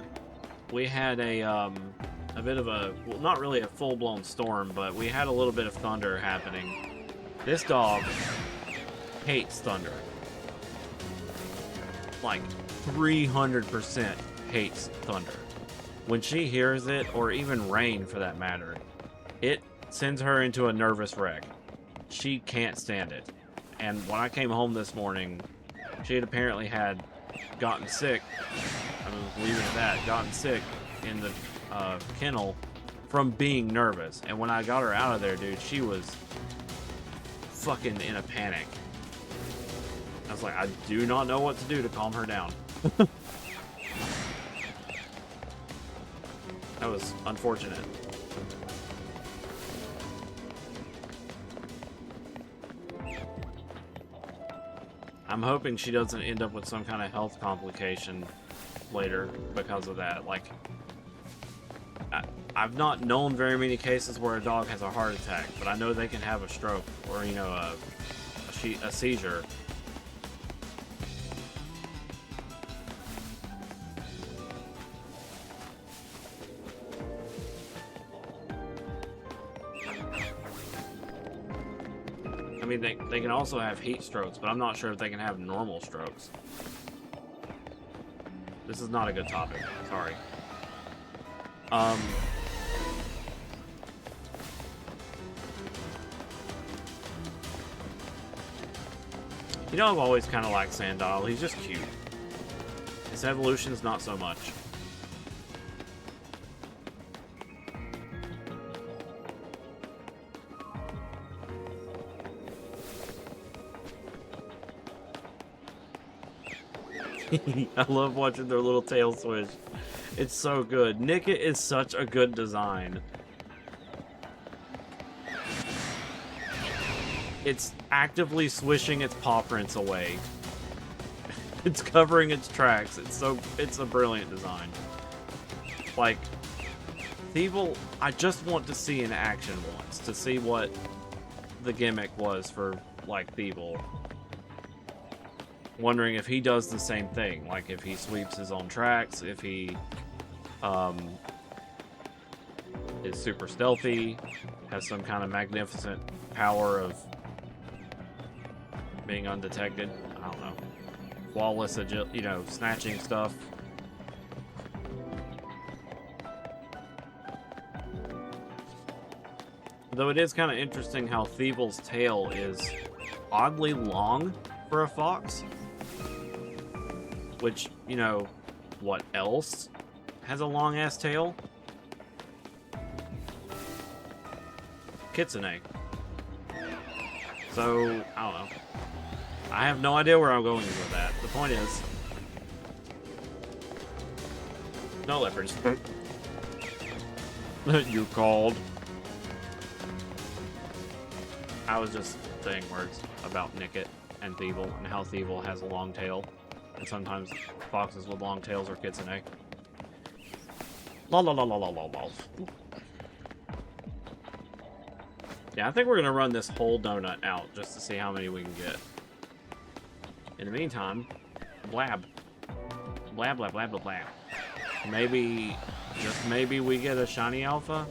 We had a bit of a, well, not really a full-blown storm, but we had a little bit of thunder happening. This dog hates thunder. Like 300% hates thunder. When she hears it, or even rain for that matter, it sends her into a nervous wreck. She can't stand it. And when I came home this morning, she had apparently had gotten sick. I was leaving it at that. Gotten sick in the kennel from being nervous. And when I got her out of there, dude, she was fucking in a panic. I was like, I do not know what to do to calm her down. That was unfortunate. I'm hoping she doesn't end up with some kind of health complication later because of that. Like, I've not known very many cases where a dog has a heart attack, but I know they can have a stroke or, you know, a seizure. I mean, they can also have heat strokes, but I'm not sure if they can have normal strokes. This is not a good topic. Sorry. You know, I've always kind of liked Sandile. He's just cute. His evolution's not so much. I love watching their little tail switch. It's so good. Nickit is such a good design. It's actively swishing its paw prints away. It's covering its tracks. It's a brilliant design. Like, Thievul, I just want to see in action once to see what the gimmick was for, like, Thievul. Wondering if he does the same thing, like if he sweeps his own tracks, if he is super stealthy, has some kind of magnificent power of being undetected. I don't know. Flawless, you know, snatching stuff. Though it is kind of interesting how Thievul's tail is oddly long for a fox. Which, you know, what else has a long-ass tail? Kitsune. So, I don't know. I have no idea where I'm going with that. The point is... No leopards. You called. I was just saying words about Nickit and Thievul and how Thievul has a long tail. And sometimes foxes with long tails are kitsune. La la la la la la la. Yeah, I think we're gonna run this whole donut out just to see how many we can get. In the meantime, blab. Blab, blab, blab, blab, blab. Maybe, just maybe we get a shiny alpha.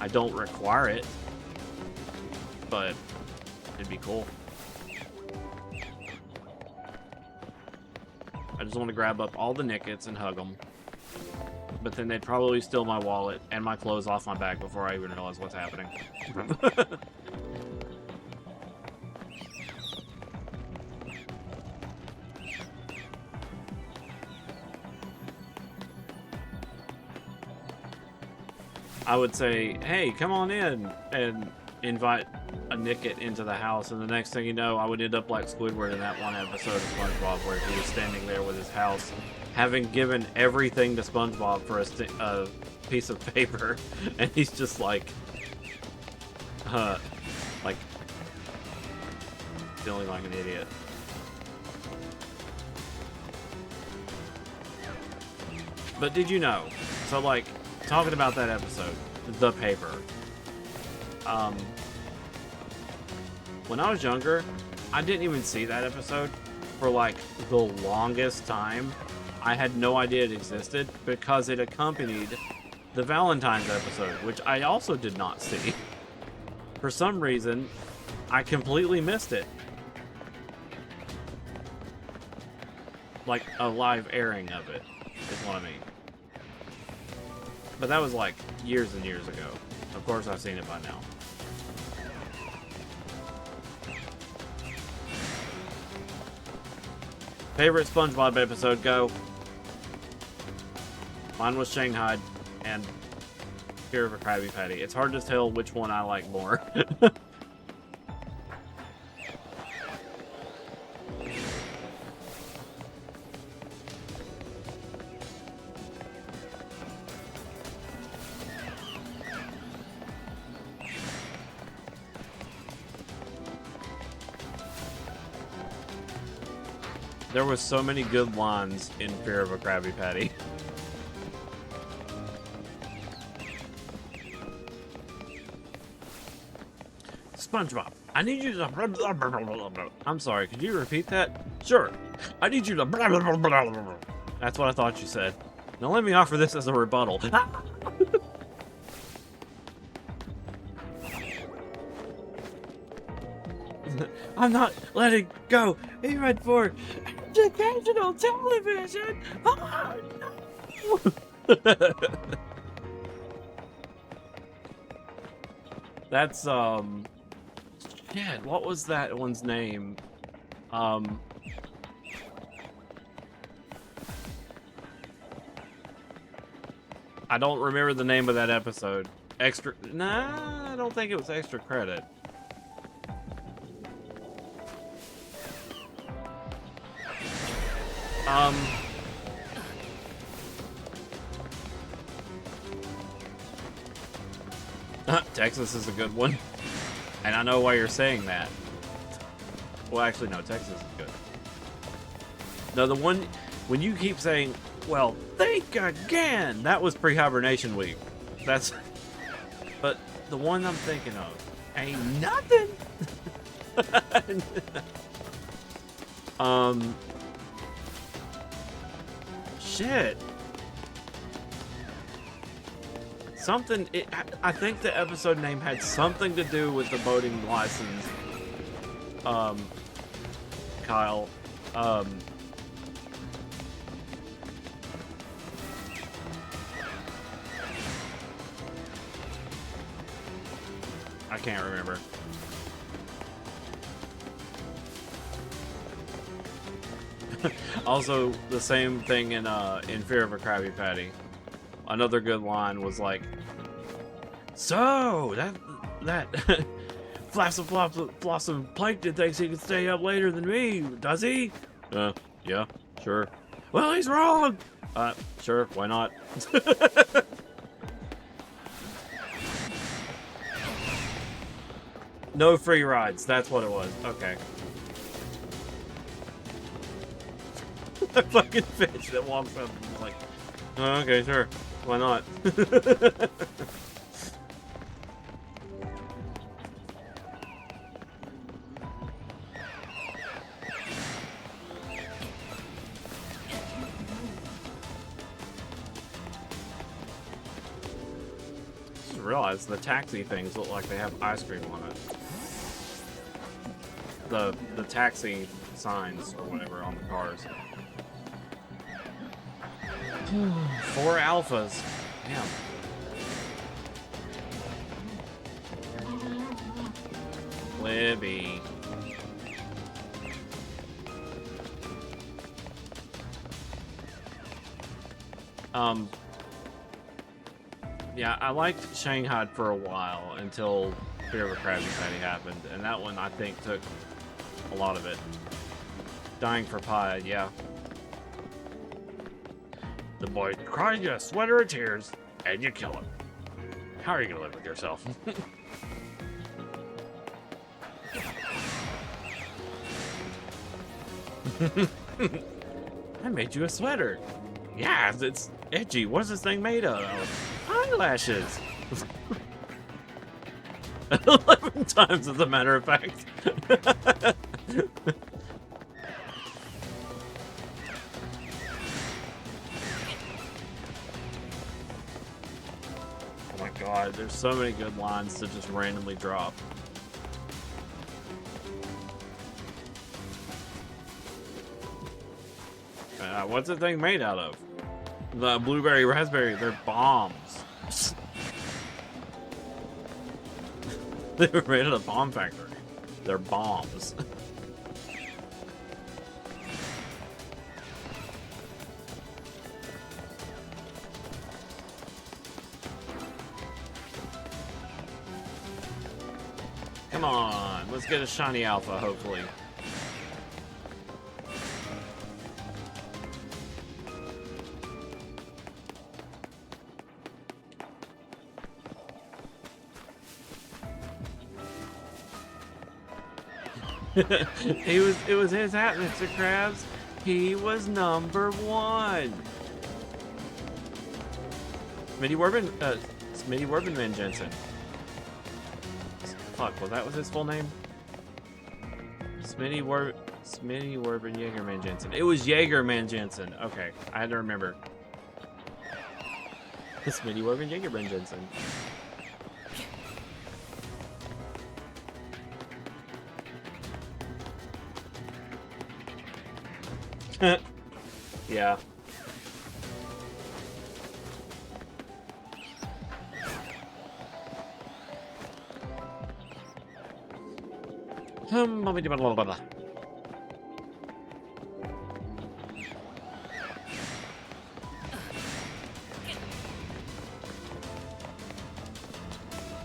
I don't require it, but it'd be cool. I just want to grab up all the Nickits and hug them. But then they'd probably steal my wallet and my clothes off my back before I even realize what's happening. I would say, hey, come on in, and invite a Nickit into the house, and the next thing you know, I would end up like Squidward in that one episode of SpongeBob where he was standing there with his house, having given everything to SpongeBob for a piece of paper, and he's just like feeling like an idiot. But did you know? So like, talking about that episode, the paper. When I was younger, I didn't even see that episode for like the longest time. I had no idea it existed because it accompanied the Valentine's episode, which I also did not see. For some reason, I completely missed it. Like a live airing of it, is what I mean. But that was like years and years ago. Of course, I've seen it by now. Favorite SpongeBob episode, go. Mine was Shanghai and Fear of a Krabby Patty. It's hard to tell which one I like more. There was so many good lines in Fear of a Krabby Patty. SpongeBob, I need you to... I'm sorry, could you repeat that? Sure. I need you to... That's what I thought you said. Now let me offer this as a rebuttal. I'm not letting go, even for educational television. Oh, no. That's shit, what was that one's name? I don't remember the name of that episode. Extra, nah, I don't think it was Extra Credit. Texas is a good one. And I know why you're saying that. Well, actually, no, Texas is good. No, the one, when you keep saying, well, think again, that was pre-hibernation week. That's, but the one I'm thinking of ain't nothing. Shit. Something, I think the episode name had something to do with the boating license. Kyle. I can't remember. Also, the same thing in Fear of a Krabby Patty. Another good line was like, so that Blossom Plankton thinks he can stay up later than me, does he? Yeah, sure. Well, he's wrong. Sure, why not? No free rides, that's what it was. Okay. The fucking fish that walks up and is like, oh, okay, sure. Why not? Just realized the taxi things look like they have ice cream on it. The taxi signs or whatever on the cars. 4 alphas. Damn. Libby. Yeah, I liked Shanghai for a while until Fear of a Krabby Patty happened, and that one I think took a lot of it. Dying for Pie, yeah. The boy cries you a sweater of tears, and you kill him. How are you gonna live with yourself? I made you a sweater. Yeah, it's edgy. What's this thing made of? Eyelashes. 11 times, as a matter of fact. Oh my god, there's so many good lines to just randomly drop. What's the thing made out of? The blueberry, raspberry, they're bombs. They were made at a bomb factory. They're bombs. Come on, let's get a shiny alpha, hopefully. It was his hat, Mr. Krabs. He was number 1. Smitty Werbenman Jensen. Fuck, was that his full name? Smitty Werben Jaegerman Jensen. It was Jaegerman Jensen. Okay, I had to remember. Smitty Werben Jaegerman Jensen. Yeah.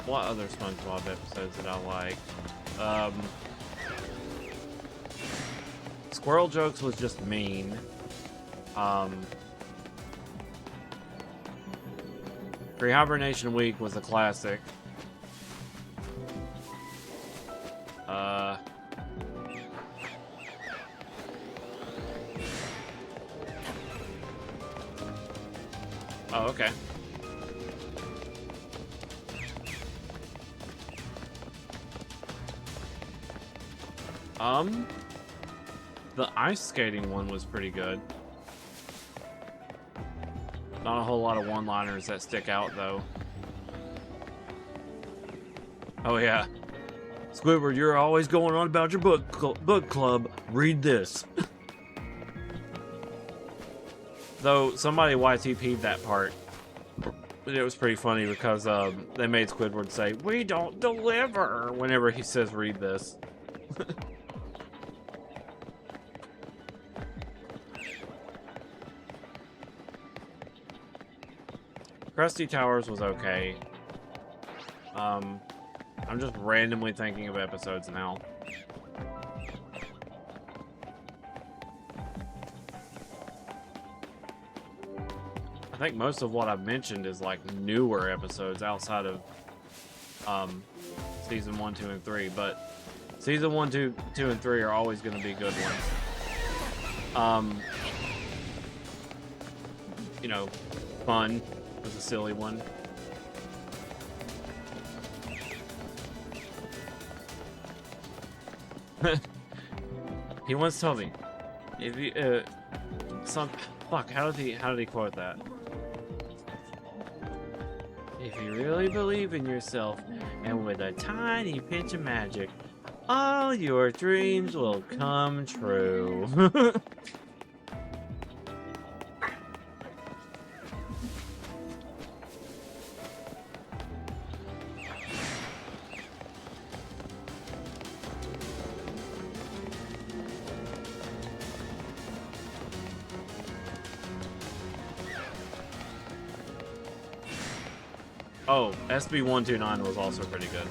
What other SpongeBob episodes did I like? Squirrel Jokes was just mean. Pre-hibernation week was a classic. Oh, okay. The ice skating one was pretty good. Not a whole lot of one-liners that stick out, though. Oh, yeah. Squidward, you're always going on about your book club. Read this. Though, somebody YTP'd that part. It was pretty funny because they made Squidward say, "We don't deliver," whenever he says, "Read this." Krusty Towers was okay. I'm just randomly thinking of episodes now. I think most of what I've mentioned is like newer episodes outside of season 1, 2, and 3, but season 1, 2, and 3 are always going to be good ones. You know, fun was a silly one. He once told me, if you how did he quote that? If you really believe in yourself, and with a tiny pinch of magic, all your dreams will come true. Oh, SB129 was also pretty good.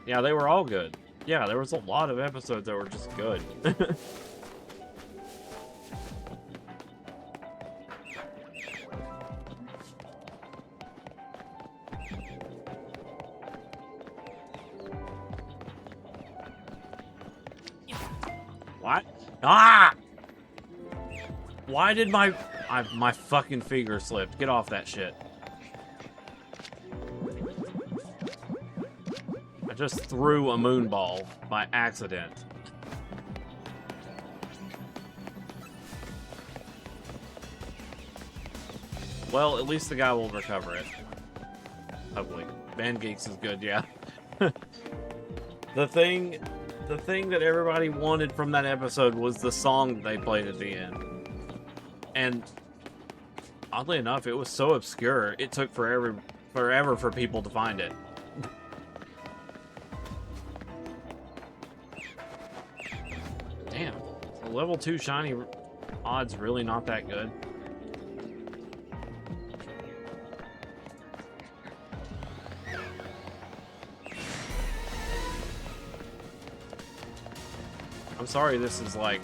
Yeah, they were all good. Yeah, there was a lot of episodes that were just good. What? Ah! Why did my fucking finger slip? Get off that shit. I just threw a moonball by accident. Well, at least the guy will recover it. Hopefully. Band Geeks is good, yeah. The thing that everybody wanted from that episode was the song that they played at the end. And oddly enough, it was so obscure, it took forever for people to find it. Damn. So level 2 shiny odds really not that good. I'm sorry this is like...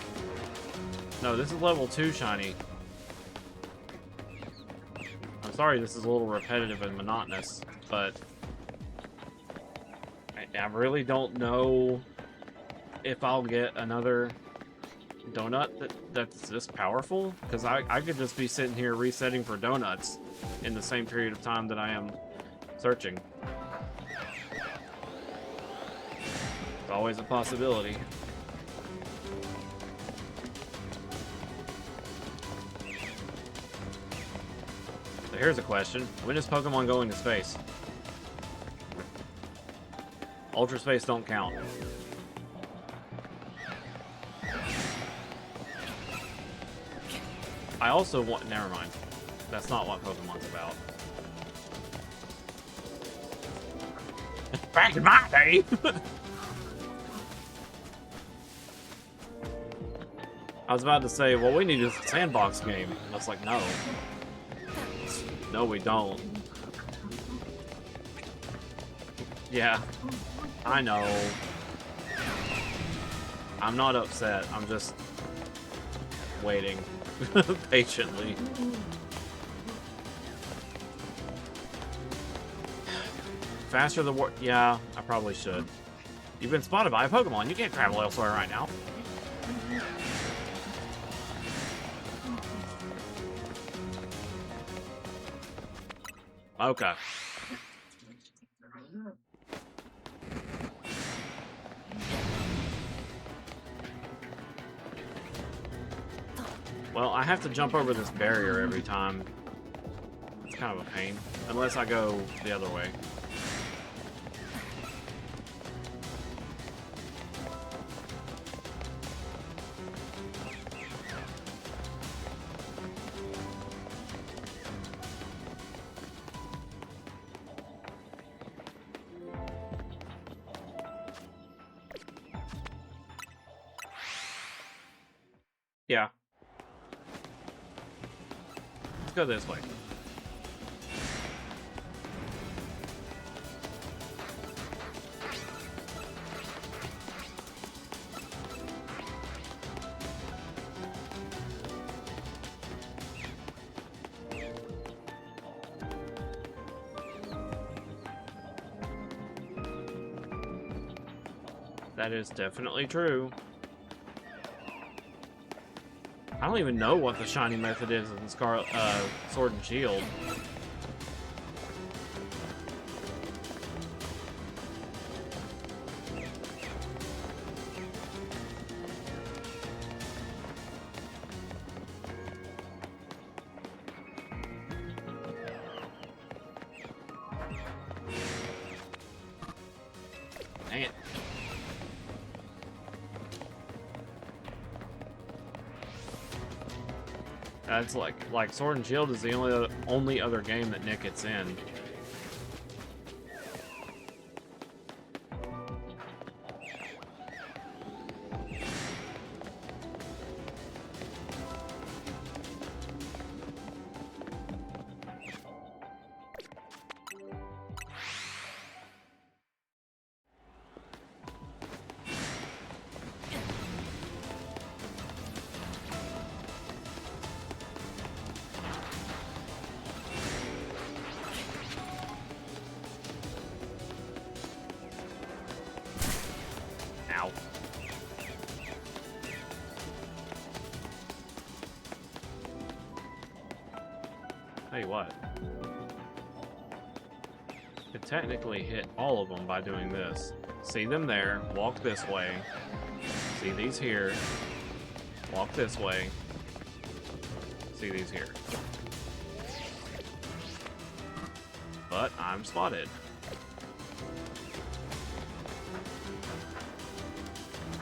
No, this is level 2 shiny. I'm sorry this is a little repetitive and monotonous, but... I really don't know if I'll get another donut that's this powerful, because I could just be sitting here resetting for donuts in the same period of time that I am searching. It's always a possibility. So here's a question. When does Pokemon go into space? Ultra space don't count. I also want... Never mind. That's not what Pokemon's about. Back in my day! I was about to say, well, we need a sandbox game. I was like, no. No, we don't. Yeah. I know. I'm not upset. I'm just waiting patiently. Faster the war. Yeah, I probably should. You've been spotted by a Pokemon. You can't travel elsewhere right now. Okay. Well, I have to jump over this barrier every time. It's kind of a pain. Unless I go the other way. Yeah. Let's go this way. That is definitely true. I don't even know what the shiny method is in Sword and Shield. Dang it. It's like Sword and Shield is the only other game that Nick gets in. Ow. Tell you what. Could technically hit all of them by doing this. See them there, walk this way. See these here. Walk this way. See these here. But I'm spotted.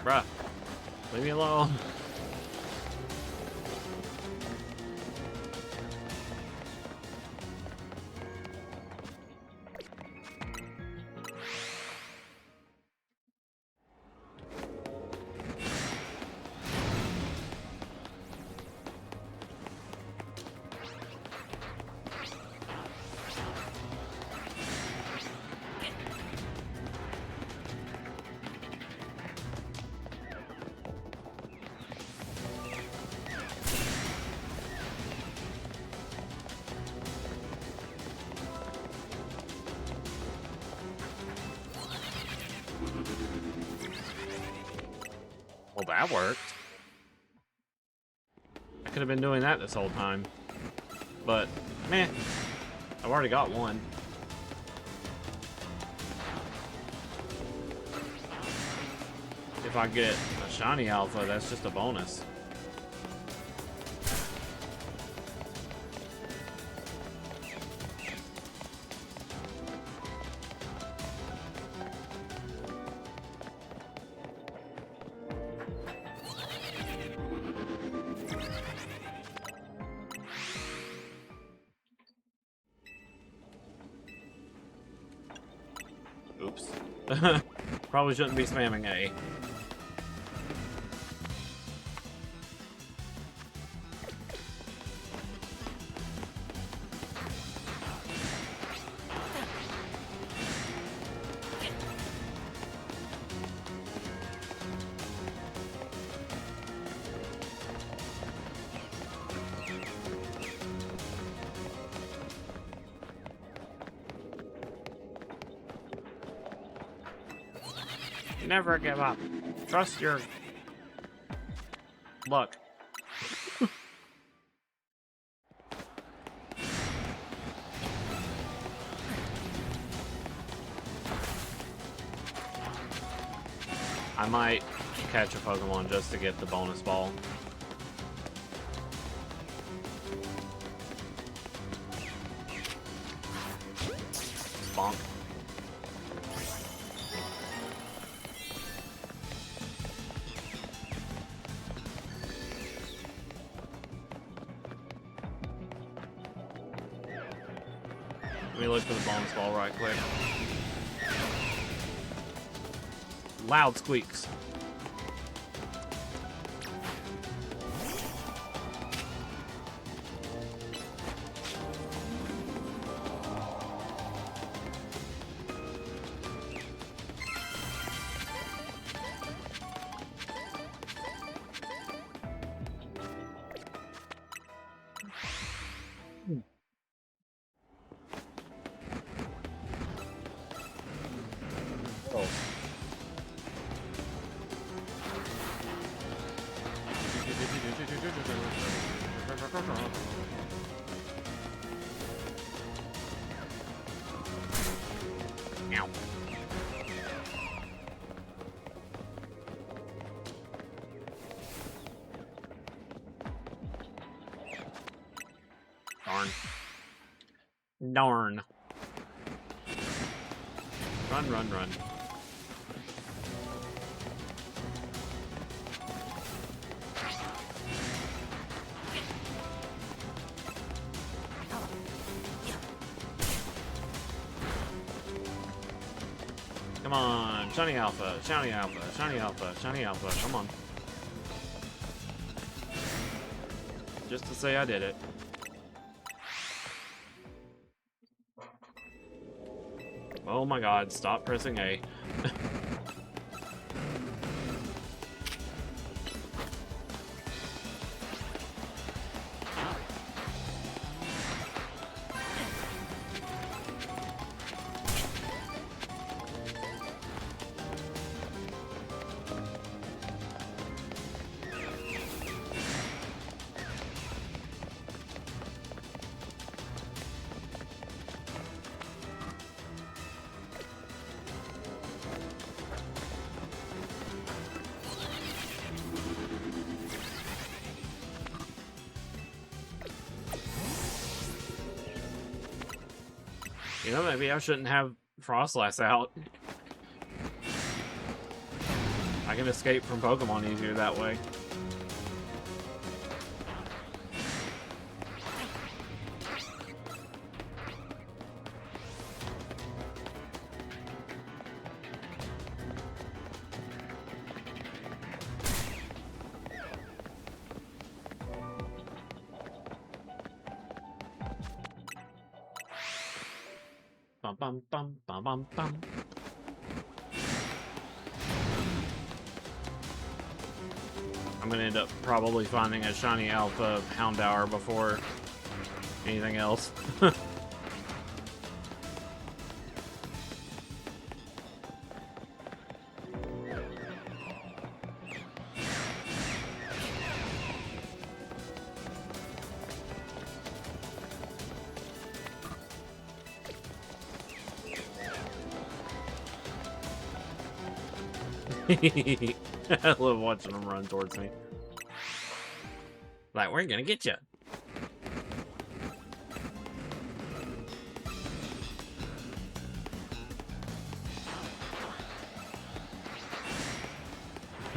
Bruh. Leave me alone. Well, that worked. I could have been doing that this whole time. But, meh. I've already got one. If I get a shiny alpha, that's just a bonus. Oops. Probably shouldn't be spamming A. Never give up. Trust your luck. I might catch a Pokemon just to get the bonus ball. Bonk. Let me look for the bonus ball right quick. Loud squeaks. Oh. Ow. Darn. Darn. Run, run, run. Come on, shiny alpha, shiny alpha, shiny alpha, shiny alpha, come on. Just to say I did it. Oh my god, stop pressing A. You know, maybe I shouldn't have Frostlass out. I can escape from Pokemon easier that way. Bum bum bum bum bum bum. I'm gonna end up probably finding a shiny alpha Houndour before anything else. I love watching them run towards me. Like, we're gonna get you.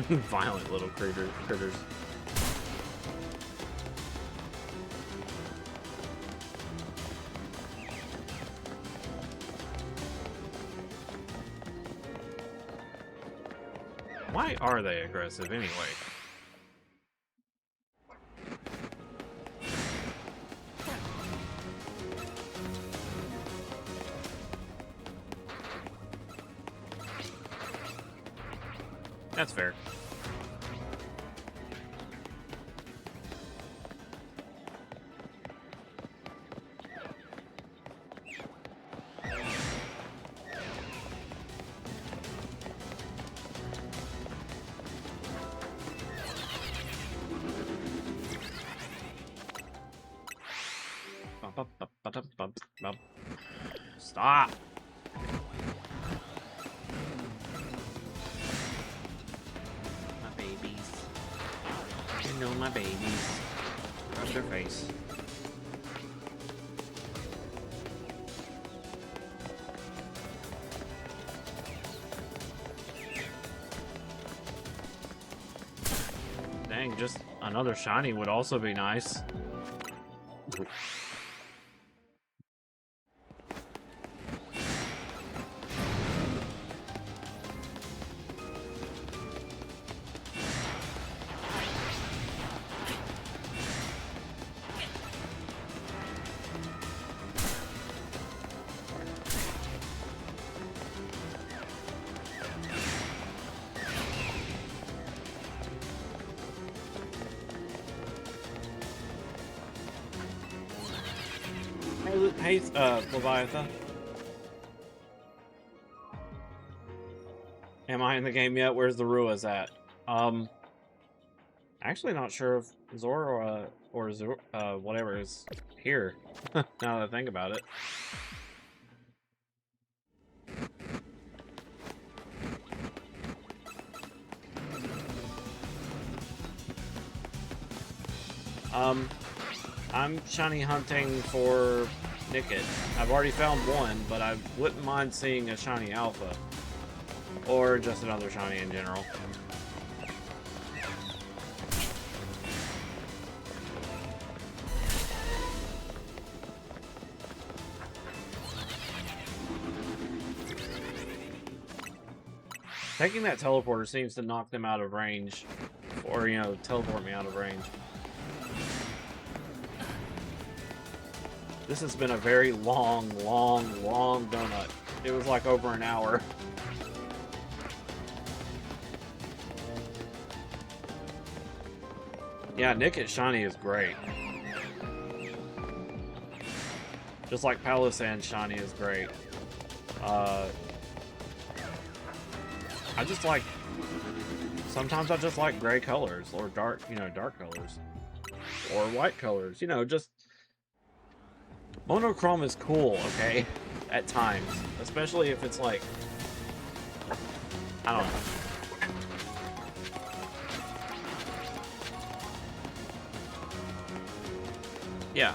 Violent little critters. Why are they aggressive anyway? That's fair. Stop. My babies. You know my babies. Rub their face. Dang, just another shiny would also be nice. Hey, Leviathan. Am I in the game yet? Where's the Ruas at? Actually not sure if Zora or whatever is here. Now that I think about it. I'm shiny hunting for Nickit. I've already found one, but I wouldn't mind seeing a shiny alpha. Or just another shiny in general. Taking that teleporter seems to knock them out of range. Or, you know, teleport me out of range. This has been a very long donut. It was like over an hour. Yeah, Nickit shiny is great. Just like Palossand shiny is great. I just like... Sometimes I just like gray colors, or dark, you know, dark colors. Or white colors, you know, just... Monochrome is cool, okay? At times. Especially if it's like... I don't know. Yeah.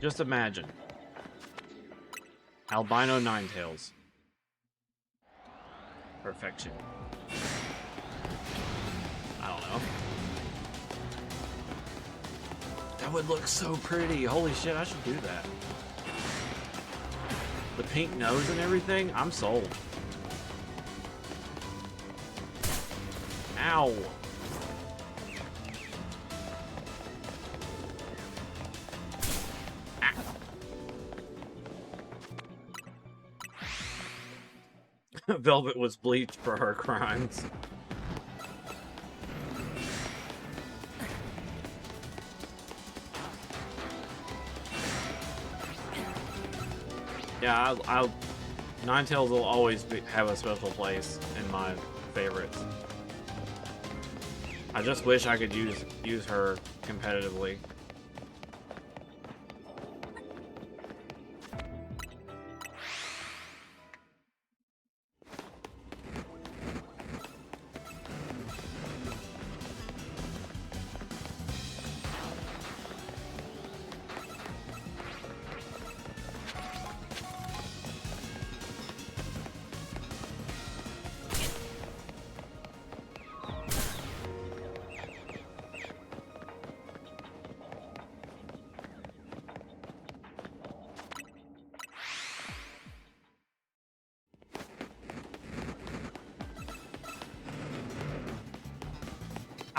Just imagine. Albino Ninetales. Perfection. I don't know. That would look so pretty. Holy shit, I should do that. The pink nose and everything, I'm sold. Ow. Ah. Velvet was bleached for her crimes. Yeah, Ninetales will always have a special place in my favorites. I just wish I could use her competitively.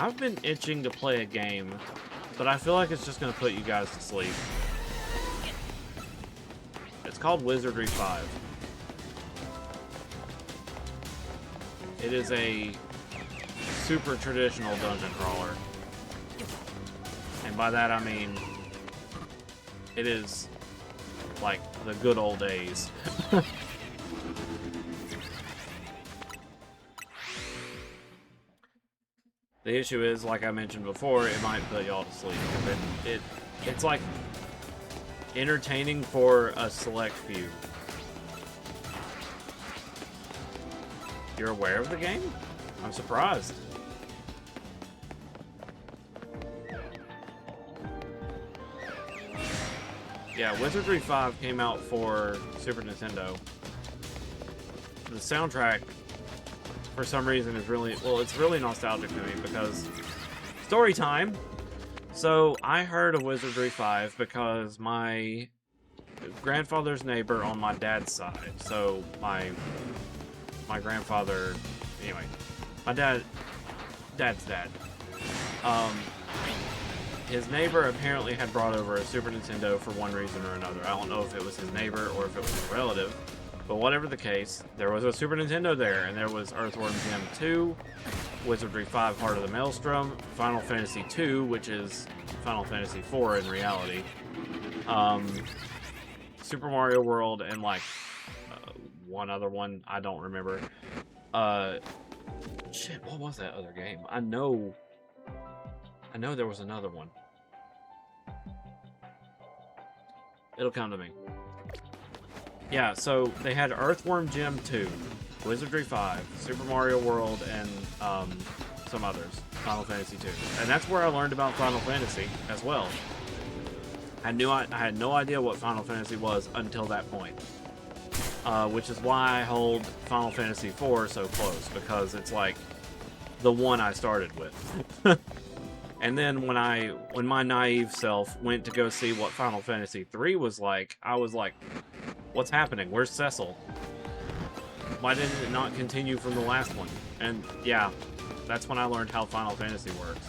I've been itching to play a game, but I feel like it's just gonna put you guys to sleep. It's called Wizardry 5. It is a super traditional dungeon crawler. And by that I mean, it is like the good old days. The issue is, like I mentioned before, it might put y'all to sleep. It's like entertaining for a select few. You're aware of the game? I'm surprised. Yeah, Wizardry 5 came out for Super Nintendo. The soundtrack, for some reason, is really, well, it's really nostalgic to me because story time. So I heard of Wizardry 5 because my grandfather's neighbor on my dad's side, so my grandfather, anyway, my dad's dad, his neighbor apparently had brought over a Super Nintendo for one reason or another. I don't know if it was his neighbor or if it was a relative, but whatever the case, there was a Super Nintendo there, and there was Earthworm Jim 2, Wizardry 5 Heart of the Maelstrom, Final Fantasy 2, which is Final Fantasy 4 in reality, Super Mario World, and like one other one I don't remember. Shit, what was that other game? I know there was another one. It'll come to me. Yeah, so they had Earthworm Jim 2, Wizardry 5, Super Mario World, and some others, Final Fantasy 2. And that's where I learned about Final Fantasy as well. I had no idea what Final Fantasy was until that point. Which is why I hold Final Fantasy 4 so close, because it's like the one I started with. And then when my naive self went to go see what Final Fantasy 3 was like, I was like, what's happening? Where's Cecil? Why didn't it not continue from the last one? And yeah, that's when I learned how Final Fantasy works.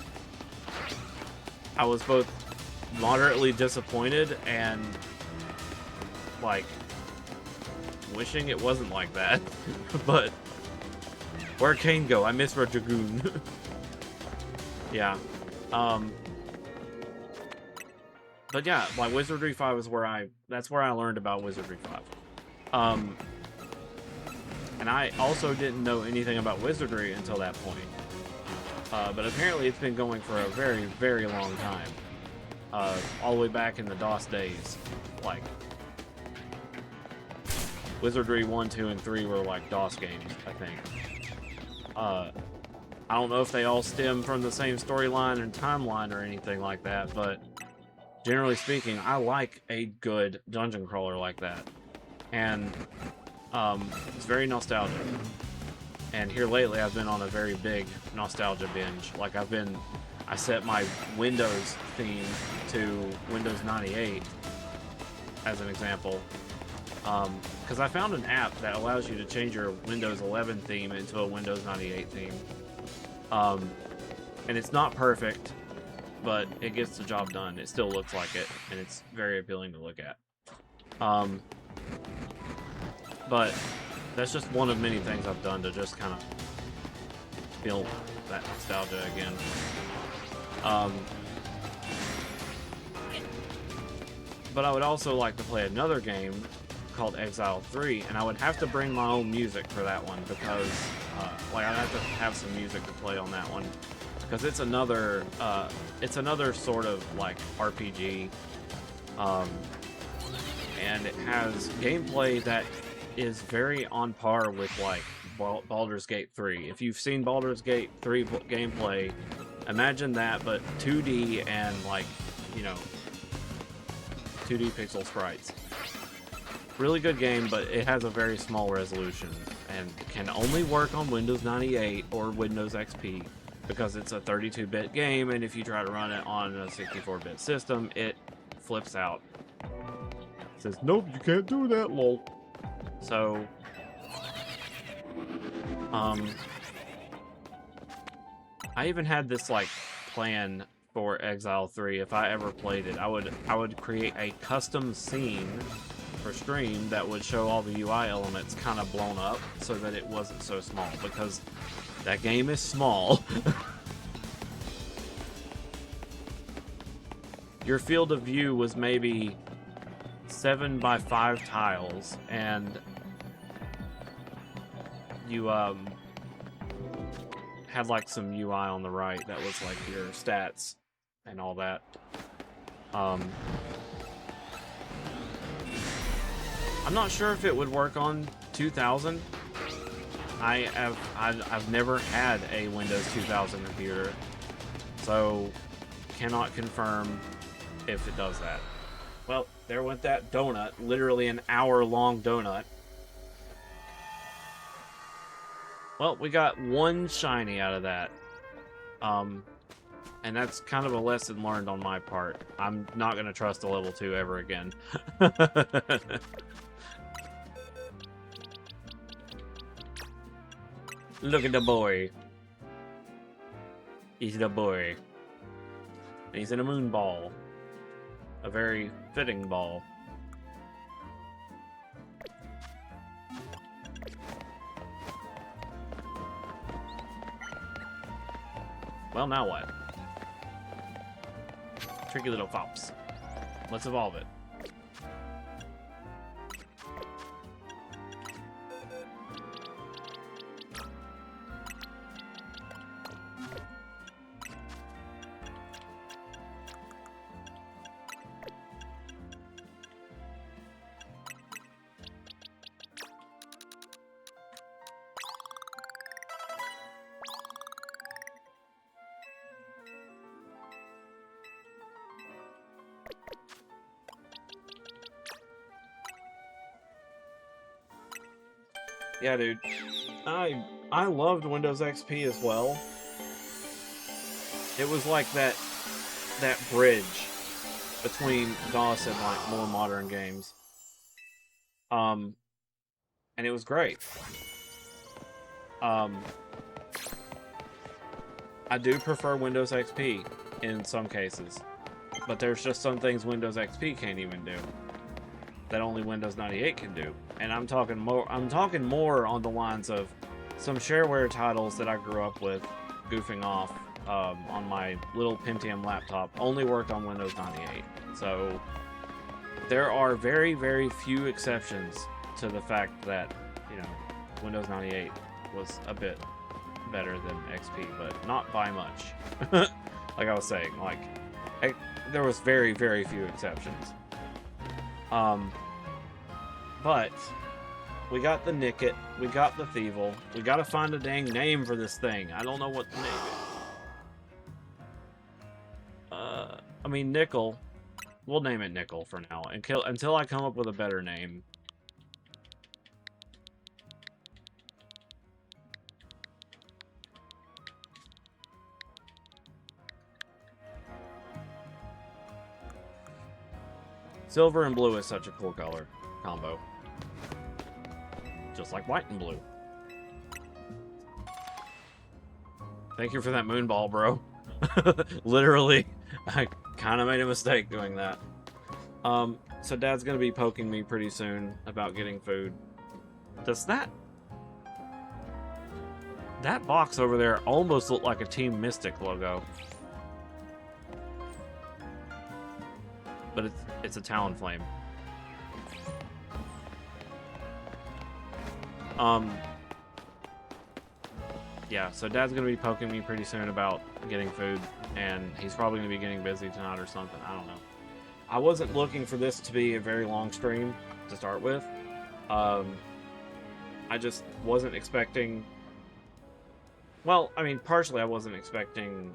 I was both moderately disappointed and like wishing it wasn't like that. But where'd Kane go? I miss Red Dragoon. Yeah. But yeah, like Wizardry 5 is that's where I learned about Wizardry 5. And I also didn't know anything about Wizardry until that point. But apparently it's been going for a very, very long time. All the way back in the DOS days. Like, Wizardry 1, 2, and 3 were like DOS games, I think. I don't know if they all stem from the same storyline and timeline or anything like that, but generally speaking, I like a good dungeon crawler like that. And it's very nostalgic. And here lately, I've been on a very big nostalgia binge. Like I set my Windows theme to Windows 98 as an example. Because I found an app that allows you to change your Windows 11 theme into a Windows 98 theme. And it's not perfect, but it gets the job done. It still looks like it, and it's very appealing to look at. But that's just one of many things I've done to just kind of feel that nostalgia again. But I would also like to play another game called Exile 3, and I would have to bring my own music for that one because, like, I'd have to have some music to play on that one because it's another sort of like RPG, and it has gameplay that is very on par with like Baldur's Gate 3. If you've seen Baldur's Gate 3 gameplay, imagine that, but 2D and like, you know, 2D pixel sprites. Really good game, but it has a very small resolution and can only work on Windows 98 or Windows XP because it's a 32-bit game, and if you try to run it on a 64-bit system, it flips out. It says, nope, you can't do that, lol. So, I even had this like plan for Exile 3. If I ever played it, I would create a custom scene for stream that would show all the UI elements kind of blown up so that it wasn't so small, because that game is small. Your field of view was maybe 7 by 5 tiles, and you had like some UI on the right that was like your stats and all that. I'm not sure if it would work on 2000. I've never had a Windows 2000 computer, so cannot confirm if it does that. Well, there went that donut, literally an hour-long donut. Well, we got one shiny out of that. And that's kind of a lesson learned on my part. I'm not going to trust a level 2 ever again. Look at the boy. He's the boy. And he's in a moon ball. A very fitting ball. Well, now what? Tricky little fops. Let's evolve it. Yeah, dude. I loved Windows XP as well. It was like that bridge between DOS and like more modern games. And it was great. I do prefer Windows XP in some cases, but there's just some things Windows XP can't even do that only Windows 98 can do. And I'm talking more on the lines of some shareware titles that I grew up with goofing off on my little Pentium laptop only worked on Windows 98. So there are very, very few exceptions to the fact that, you know, Windows 98 was a bit better than XP, but not by much. Like I was saying, like there was very, very few exceptions. But we got the Nickit, we got the Thievel, we gotta find a dang name for this thing. I don't know what to name it. I mean, Nickel. We'll name it Nickel for now, until I come up with a better name. Silver and blue is such a cool color combo. Just like white and blue. Thank you for that moonball, bro. Literally, I kind of made a mistake doing that. So Dad's gonna be poking me pretty soon about getting food. Does that box over there almost look like a Team Mystic logo? But it's a Talonflame. Yeah, so Dad's gonna be poking me pretty soon about getting food, and he's probably gonna be getting busy tonight or something. I don't know. I wasn't looking for this to be a very long stream to start with. I just wasn't expecting. Well, I mean, partially I wasn't expecting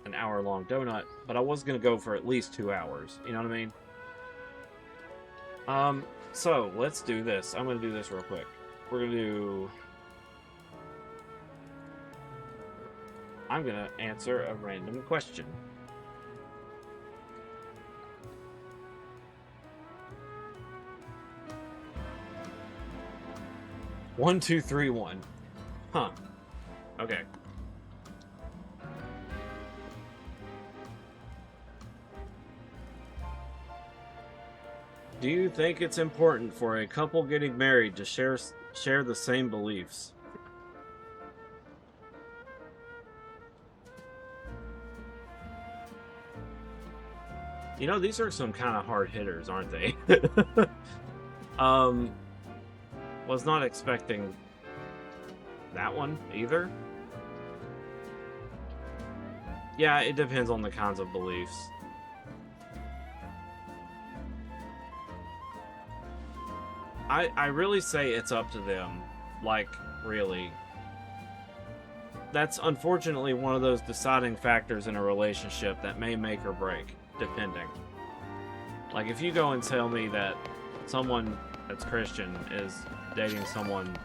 an hour-long donut, but I was gonna go for at least 2 hours. You know what I mean? So let's do this. I'm gonna do this real quick. We're gonna do. I'm gonna answer a random question. One, two, three, one. Huh. Okay. Do you think it's important for a couple getting married to share the same beliefs? You know, these are some kind of hard hitters, aren't they? um, was not expecting that one either. Yeah, it depends on the kinds of beliefs. I really say it's up to them. Like, really. That's unfortunately one of those deciding factors in a relationship that may make or break, depending. Like, if you go and tell me that someone that's Christian is dating someone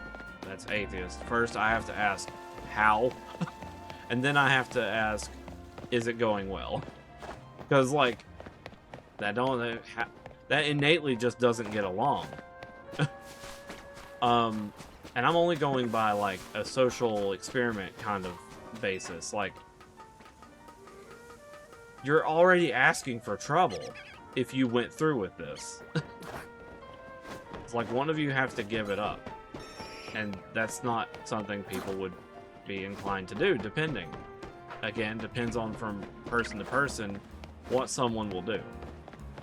that's atheist, first I have to ask, how? And then I have to ask, is it going well? Because, like, that innately just doesn't get along. And I'm only going by, like, a social experiment kind of basis. Like, you're already asking for trouble if you went through with this. It's like one of you have to give it up. And that's not something people would be inclined to do, depending. Again, depends on from person to person what someone will do.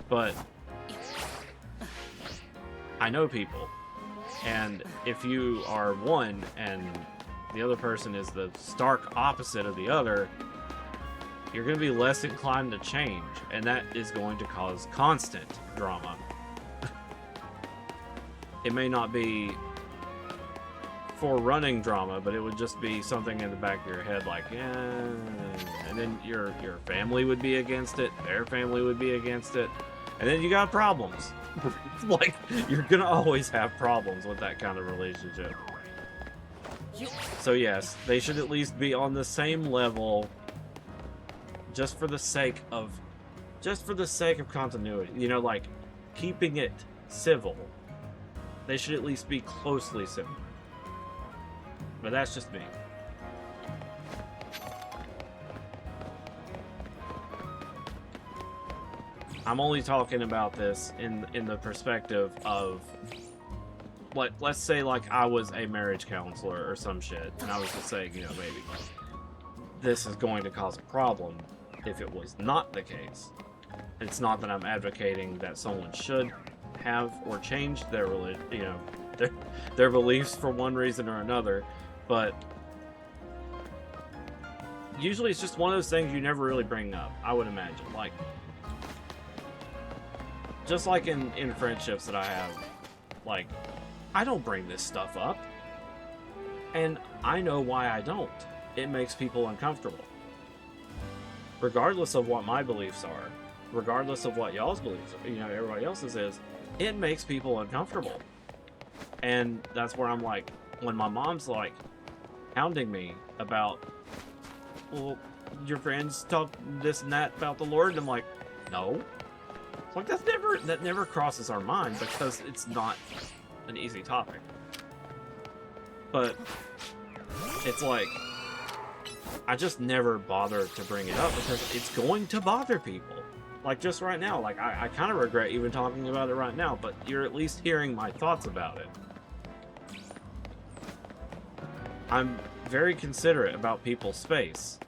But I know people. And if you are one and the other person is the stark opposite of the other, you're going to be less inclined to change. And that is going to cause constant drama. It may not be for running drama, but it would just be something in the back of your head like, yeah, and then your family would be against it, their family would be against it, and then you got problems. Like, you're gonna always have problems with that kind of relationship. So yes, they should at least be on the same level, just for the sake of continuity. You know, like, keeping it civil. They should at least be closely similar. But that's just me. I'm only talking about this in the perspective of, like, let's say, like, I was a marriage counselor or some shit, and I was just saying, you know, maybe this is going to cause a problem if it was not the case. It's not that I'm advocating that someone should have or change their their beliefs for one reason or another, but usually it's just one of those things you never really bring up, I would imagine. Like, just like in friendships that I have, like, I don't bring this stuff up, and I know why I don't. It makes people uncomfortable. Regardless of what my beliefs are, regardless of what y'all's beliefs are, you know, everybody else's is, it makes people uncomfortable. And that's where I'm like, when my mom's like hounding me about, well, your friends talk this and that about the Lord, and I'm like, no. It's like, that never crosses our mind because it's not an easy topic. But it's like, I just never bother to bring it up because it's going to bother people. Like, just right now, like, I kind of regret even talking about it right now, but you're at least hearing my thoughts about it. I'm very considerate about people's space,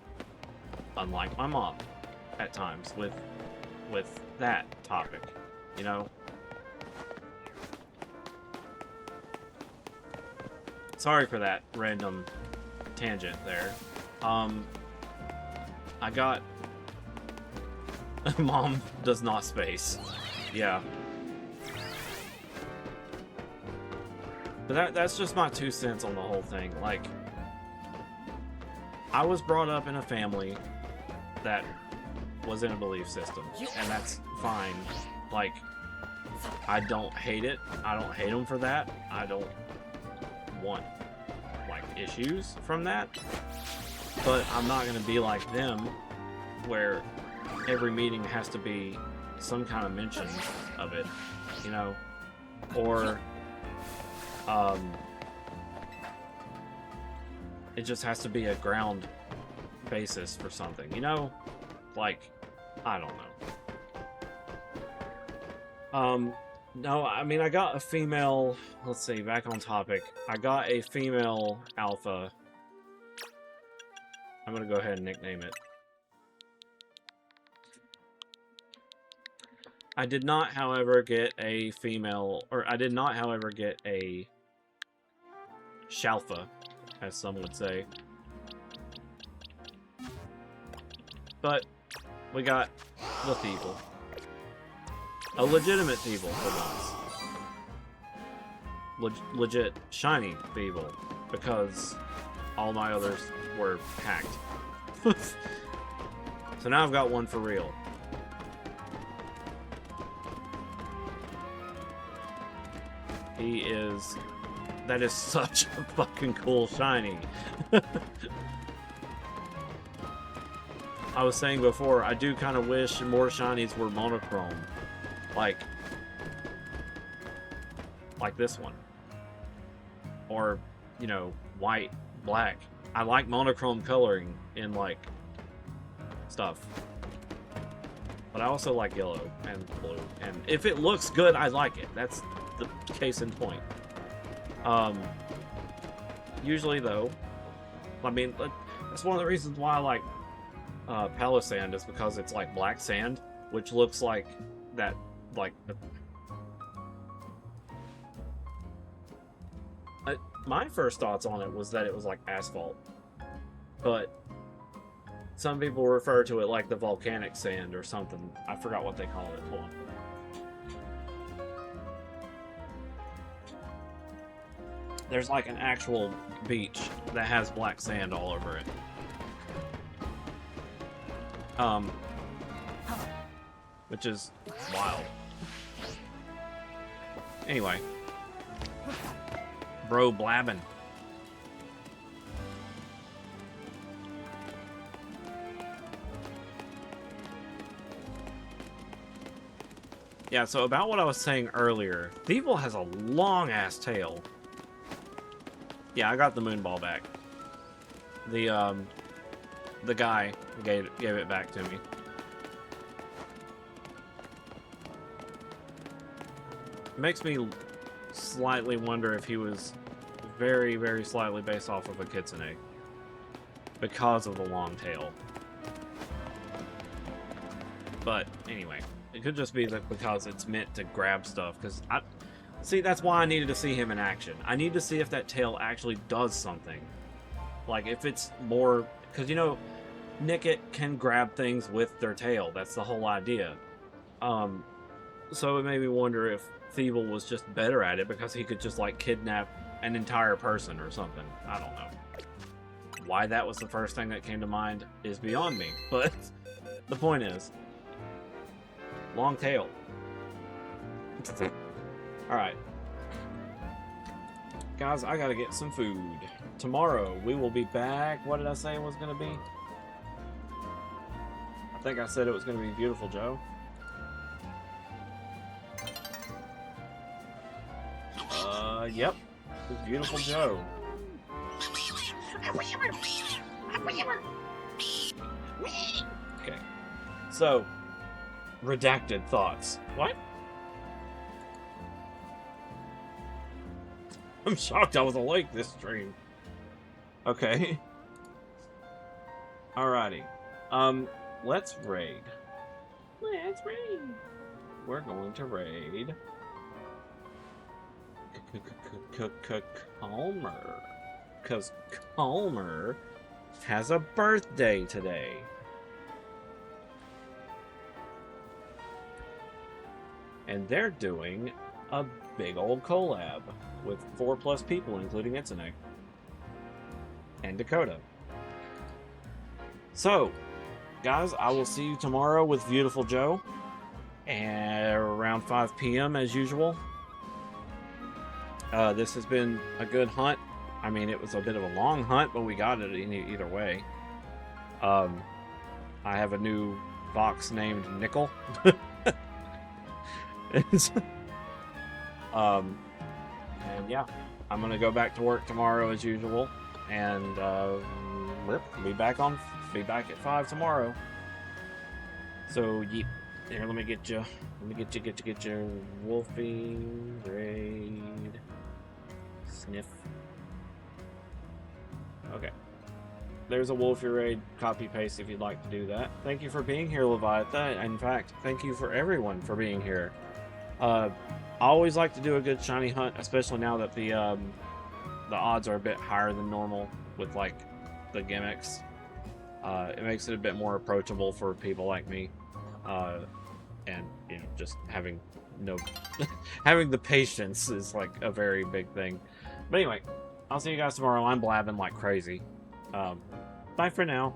unlike my mom, at times, with that topic, you know? Sorry for that random tangent there. I got... Mom does not space. Yeah. But that's just my 2 cents on the whole thing. Like, I was brought up in a family that was in a belief system, and that's fine. Like, I don't hate it. I don't hate them for that. I don't want, like, issues from that. But I'm not gonna be like them, where every meeting has to be some kind of mention of it, you know? Or, it just has to be a ground basis for something, you know? Like, I don't know. No, I mean, I got a female... Let's see, back on topic. I got a female alpha. I'm gonna go ahead and nickname it. I did not, however, get a female... Or I did not, however, get a... Shalfa, as some would say. But we got the Thievul. A legitimate Thievul for once. Legit shiny Thievul, because all my others were hacked. So now I've got one for real. He is... That is such a fucking cool shiny. I was saying before, I do kind of wish more shinies were monochrome. Like this one. Or, you know, white, black. I like monochrome coloring in, like, stuff. But I also like yellow and blue. And if it looks good, I like it. That's the case in point. Usually, though, I mean, that's one of the reasons why I like Palossand, is because it's like black sand, which looks like that, like... my first thoughts on it was that it was like asphalt. But some people refer to it like the volcanic sand or something. I forgot what they call it. Hold on. There's like an actual beach that has black sand all over it. Which is wild. Anyway. Bro blabbing. Yeah, so about what I was saying earlier, Thievul has a long-ass tail. Yeah, I got the Moonball back. The guy gave it back to me. It makes me slightly wonder if he was very, very slightly based off of a Kitsune. Because of the long tail. But, anyway. It could just be that because it's meant to grab stuff, because see, that's why I needed to see him in action. I need to see if that tail actually does something. Like, if it's more... Because, you know, Nickit can grab things with their tail. That's the whole idea. So it made me wonder if Thievul was just better at it because he could just, like, kidnap an entire person or something. I don't know. Why that was the first thing that came to mind is beyond me. But the point is... long tail. Alright. Guys, I gotta get some food. Tomorrow, we will be back. What did I say it was gonna be? I think I said it was gonna be Beautiful Joe. Yep. It's Beautiful Joe. Okay. So, redacted thoughts. What? I'm shocked I was awake this stream. Okay. Alrighty. Let's raid. Let's raid. We're going to raid Calmer. Because Calmer has a birthday today. And they're doing a big old collab with 4+ people, including Itsune. And Dakota. So, guys, I will see you tomorrow with Beautiful Joe. And around 5 p.m. as usual. This has been a good hunt. I mean, it was a bit of a long hunt, but we got it either way. I have a new box named Nickel. And yeah, I'm gonna go back to work tomorrow as usual, and be back at 5 tomorrow. So, Here, let me get you. Get you. Wolfie raid. Sniff. Okay. There's a Wolfie raid copy paste if you'd like to do that. Thank you for being here, Leviathan. In fact, thank you for everyone for being here. I always like to do a good shiny hunt, especially now that the odds are a bit higher than normal with like the gimmicks. It makes it a bit more approachable for people like me, and you know, just having having the patience is like a very big thing. But anyway, I'll see you guys tomorrow. I'm blabbing like crazy. Bye for now.